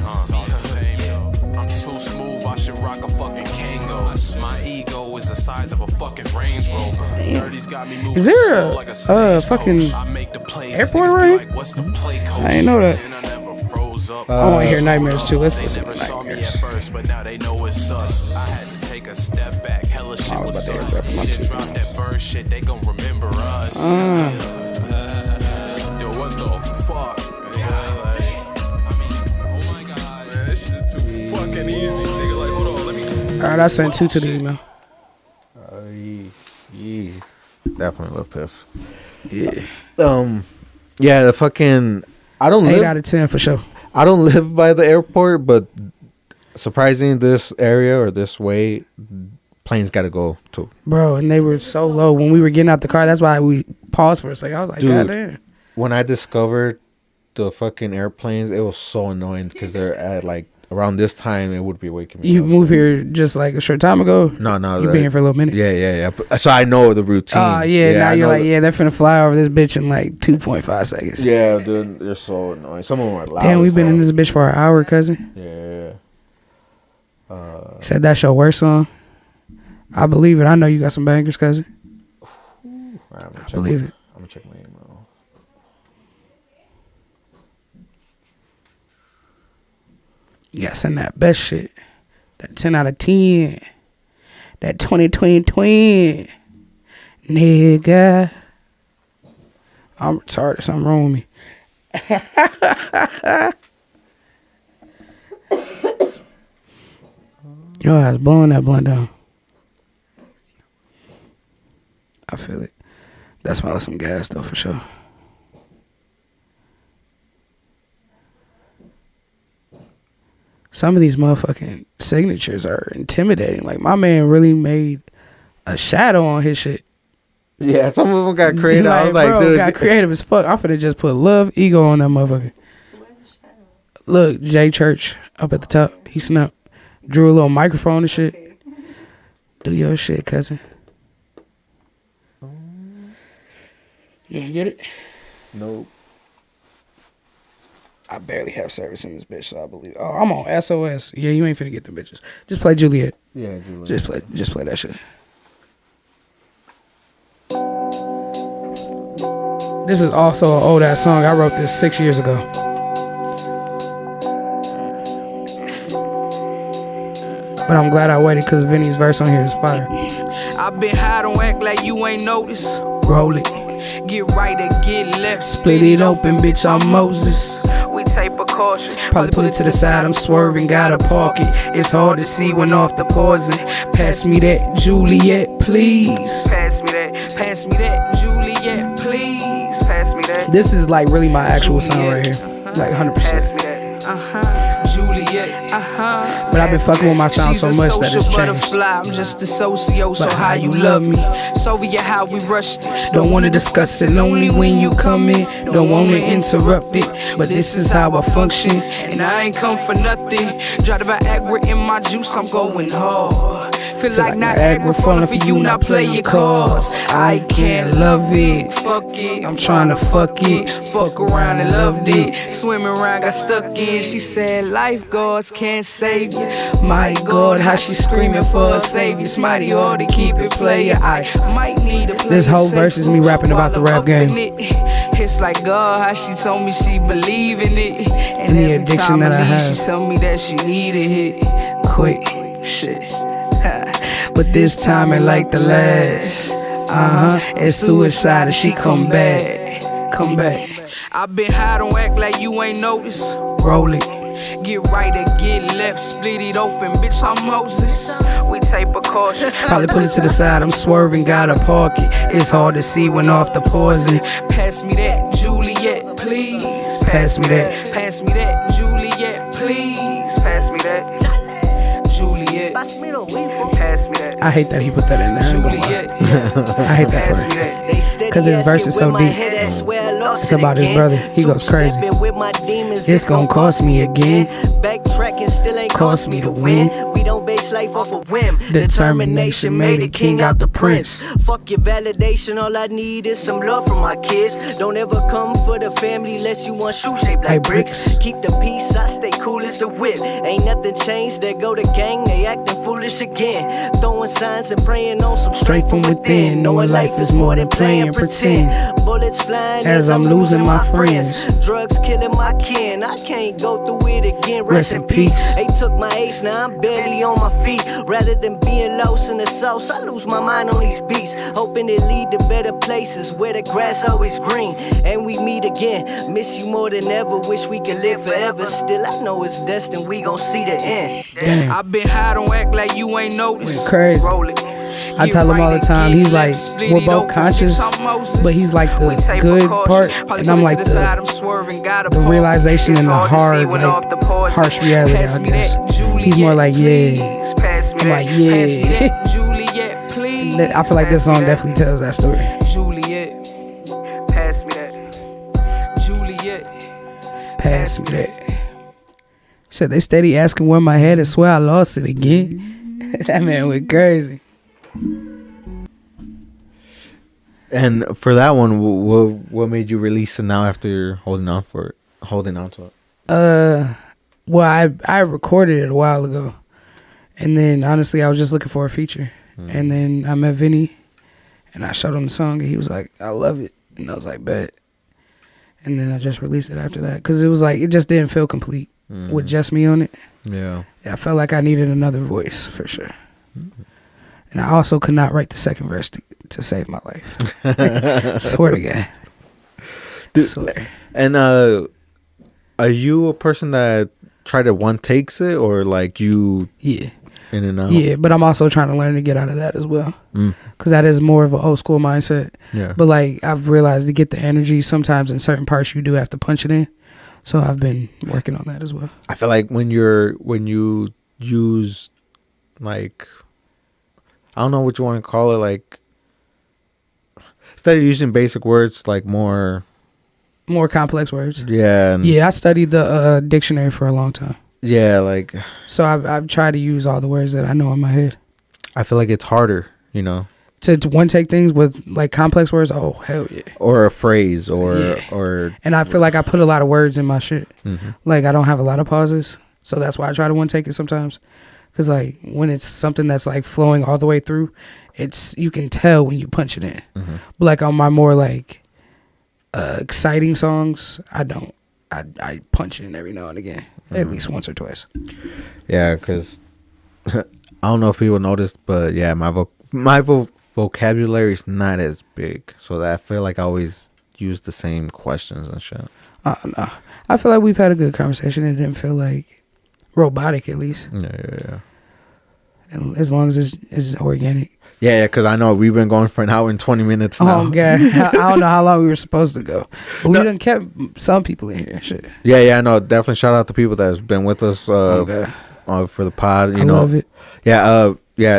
I'm too smooth, I should rock a fucking Kango. My ego is the size of a fucking Range Rover. 30's got me moving Is there slow like a fucking I make the plays. airport Niggas be right like, what's the play coach? I ain't know that. And I never froze up. I want to hear Nightmares too. Let's They listen never to saw me Nightmares. at first, but now they know it's us. I had to take a step back. Hella shit was about to sus. airdrop my We done two dropped that bird shit. They gon' remember us. Yo, what the fuck? Oh my god, man, this shit's too fucking easy, nigga. Like, hold on, let me. All right, I sent 2 to the email. Yeah, definitely love Piff. Yeah, Yeah, the fucking. I don't 8 live. out of 10 for sure. I don't live by the airport, but surprising this area or this way, planes got to go too. Bro, and they were so low when we were getting out the car. That's why we paused for a second. I was like, Dude. God damn. When I discovered the fucking airplanes, it was so annoying because they're at like around this time. It would be waking me You up. moved here just like a short time ago? No, You been here for a little minute? Yeah. So I know the routine. Oh, yeah. Now I you're know like, yeah, they're finna fly over this bitch in like 2.5 seconds. Yeah, dude, they're so annoying. Some of them are loud. Damn, we've as been in hell. this bitch for an hour, cousin. Yeah. Said that's your worst song. I believe it. I know you got some bangers, cousin. Alright, I believe it. I'm gonna check my email. You gotta send that best shit. That 10 out of 10. That 20. Nigga. I'm retarded. Something wrong with me. Yo, I was blowing that blunt down. I feel it. That smells like some gas though, for sure. some of these motherfucking signatures are intimidating. Like, my man really made a shadow on his shit. Yeah, some of them got creative. I was like, bro, dude, got creative as fuck. I'm finna just put love, ego on that motherfucker. Look, Jay Church up at the top. He snapped. Drew a little microphone and shit. Do your shit, cousin. You get it? Nope. I barely have service in this bitch, so I believe. Oh, I'm on SOS. Yeah, you ain't finna get them bitches. Just play Juliet. Yeah, Juliet. Just play that shit. This is also an old ass song. I wrote this 6 years ago. But I'm glad I waited because Vinny's verse on here is fire. I've been high, don't act like you ain't noticed. Roll it. Get right or get left. Split it open, bitch, I'm Moses. We take precaution. Probably pull it to the side, I'm swerving, gotta park it. It's hard to see when off the poison. Pass me that Juliet, please. Pass me that Juliet, please. Pass me that. This is like really my actual song right here. Like 100%. Pass me that. Juliet, But I've been fucking with my sound She's so a much that it's social changed. butterfly, I'm just a socio, so But how you love me? Soviet, how we rushed it. Don't wanna discuss it, only when you come in. Don't wanna interrupt it, but this is how I function. And I ain't come for nothing. Drive the Viagra in my juice, I'm going hard. Feel like Niagara falling for you, not play your cards. I can't love it, fuck it. I'm trying to fuck it, fuck around and loved it. Swimming around, got stuck in. She said lifeguards can't save you. My God, how she screaming for a savior. It's mighty hard to keep it player. I might need a player. This whole verse is me rapping about the rap game. It's like God, how she told me she believe in it. And the every addiction time that I leave, have. she tell me that she need a hit quick. Shit. But this time ain't like the last. It's suicide and she come back. Come back. I've been high, don't act like you ain't noticed. Roll it. Get right or get left, split it open, bitch, I'm Moses. We take precaution. Probably pull it to the side, I'm swerving, gotta park it. It's hard to see when off the poison. Pass me that Juliet, please. Pass me that. Pass me that Juliet, please. Pass me that Juliet. Pass me that I hate that he put that in there. I ain't gonna lie. Juliet. I hate that Pass part. me that. Cause his verse is so deep. It's about his brother. He goes crazy. It's gonna cost me again. Backtracking still ain't Cost me to win. We don't base life off a whim. Determination made a king out the prince. Fuck your validation, all I need is some love from my kids. Don't ever come for the family unless you want shoes shaped like Like bricks. bricks. Keep the peace, I stay cool as the whip. Ain't nothing changed, there go the gang, they acting foolish again. Throwing signs and praying on some Straight from within, knowing life is more than playing pretend. Bullets flying As I'm losing my friends. Drugs killing my kin, I can't go through it again. Rest in peace. They took my ace, now I'm barely on my feet. Rather than being lost in the sauce, I lose my mind on these beats. Hoping it lead to better places where the grass always green. And we meet again. Miss you more than ever, wish we could live forever. Still, I know it's destined, we gon' see the end. Damn. I've been high, don't act like you ain't noticed. Went crazy. Roll it. I Get tell him all right the time, and he's get like, left, split we're it both open, conscious, bitch, I'm Moses. but he's like We the take good precaution. part, Probably and I'm put it like to the side, the I'm swerving, gotta the park. realization and the It's hard to see hard, when like, off the poison. harsh reality, Pass I me guess. that Juliet, He's more like, yeah. please. Pass me I'm that. like, Pass me yeah. that Juliet, please. I feel like this Pass me song that. definitely tells that story. Juliet, pass me that. Juliet, Pass me that. Shit, they steady asking where my head is. Swear I lost it again. That man went crazy. And for that one, what made you release it now after holding on to it? Well, I recorded it a while ago, and then honestly, I was just looking for a feature, and then I met Vinny, and I showed him the song, and he was like, "I love it," and I was like, "Bet," and then I just released it after that because it was like it just didn't feel complete with just me on it. Yeah. I felt like I needed another voice for sure, and I also could not write the second verse to save my life. Swear to God. Swear. And are you a person that try to one takes it, or like you Yeah. in and out? Yeah, but I'm also trying to learn to get out of that as well. Because that is more of an old school mindset. Yeah. But like I've realized to get the energy, sometimes in certain parts you do have to punch it in. So I've been working on that as well. I feel like when you use like, I don't know what you want to call it, like instead of using basic words, like more complex words. Yeah. Yeah, I studied the dictionary for a long time. Yeah, like So I've tried to use all the words that I know in my head. I feel like it's harder, you know. To one take things with like complex words. Oh hell yeah. Or a phrase, or Yeah. or And I feel like I put a lot of words in my shit. Mhm. Like I don't have a lot of pauses, so that's why I try to one take it sometimes. Cause like when it's something that's like flowing all the way through, you can tell when you punch it in. Mhm. But like on my more like exciting songs, I don't. I punch in every now and again, at least once or twice. Yeah, because I don't know if people noticed, but yeah, my vocabulary is not as big, so that I feel like I always use the same questions and shit. No. I feel like we've had a good conversation. It didn't feel like robotic, at least. Yeah. And as long as it's organic. Yeah, because I know we've been going for an hour and 20 minutes now. Oh, God. I don't know how long we were supposed to go. But we done kept some people in here. Shit. Yeah, I know. Definitely shout out to people that's been with us for the pod. You know, love it. Yeah,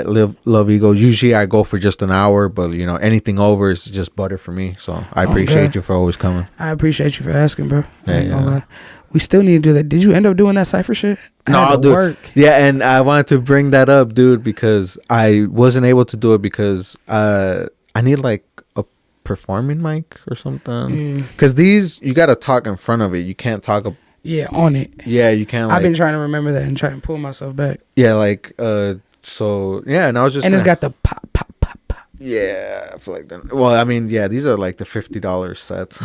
Love Ego. Usually I go for just an hour, but you know, anything over is just butter for me. So I appreciate you for always coming. I appreciate you for asking, bro. I ain't gonna Yeah. lie. We still need to do that. Did you end up doing that cypher shit? No, I'll dude. work. Yeah, and I wanted to bring that up, dude, because I wasn't able to do it because I need like a performing mic or something. Because these, you got to talk in front of it. You can't talk. Yeah, on it. Yeah, you can't. Like, I've been trying to remember that and try and pull myself back. Yeah, like so yeah, and I was just. And it's got the pop, pop, pop, pop. Yeah, I feel like that. Well, I mean, yeah, these are like the $50 sets.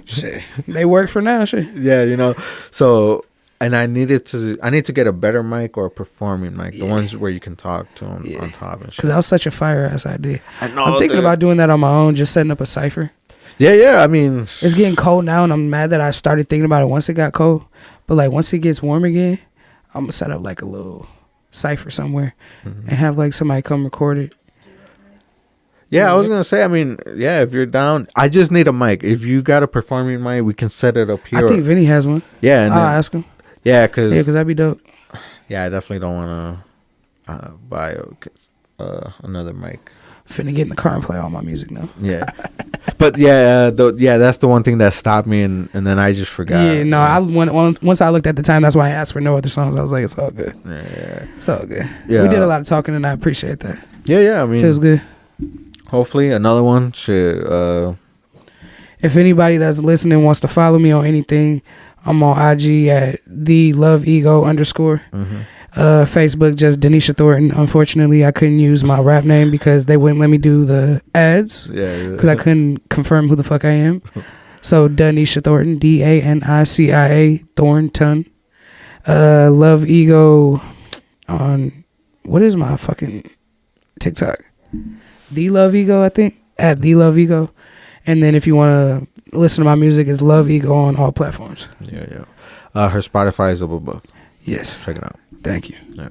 Shit, they work for now. Shit. Yeah, you know. So, and I need to get a better mic or a performing mic, the ones where you can talk to them on top and shit. Because that was such a fire ass idea. I know. I'm thinking about doing that on my own, just setting up a cipher. Yeah. I mean, It's getting cold now, and I'm mad that I started thinking about it once it got cold. But like once it gets warm again, I'm gonna set up like a little cipher somewhere and have like somebody come record it. yeah, I was gonna say. I mean, yeah, if you're down, I just need a mic. If you got a performing mic, we can set it up here. I think Vinny has one. Yeah, and I'll then, ask him. yeah, because Yeah, because that'd be dope. yeah, I definitely don't want to buy another mic. Finna get in the car and play all my music now. Yeah, but yeah, that's the one thing that stopped me, and then I just forgot. Yeah, no, once I looked at the time, that's why I asked for no other songs. I was like, it's all good. Yeah. It's all good. Yeah. We did a lot of talking, and I appreciate that. Yeah. I mean, Feels good. hopefully another one should. If anybody that's listening wants to follow me on anything, I'm on IG at @theloveego_. Facebook just Denisha Thornton. Unfortunately, I couldn't use my rap name because they wouldn't let me do the ads. Yeah. Because I couldn't confirm who the fuck I am. So Denisha Thornton, DANICIA Thornton. Love Ego on, what is my fucking TikTok? The Love Ego, I think. At The Love Ego. And then if you want to listen to my music, it's Love Ego on all platforms. Yeah. Her Spotify is up above. Yes. Check it out. Thank you. Yeah.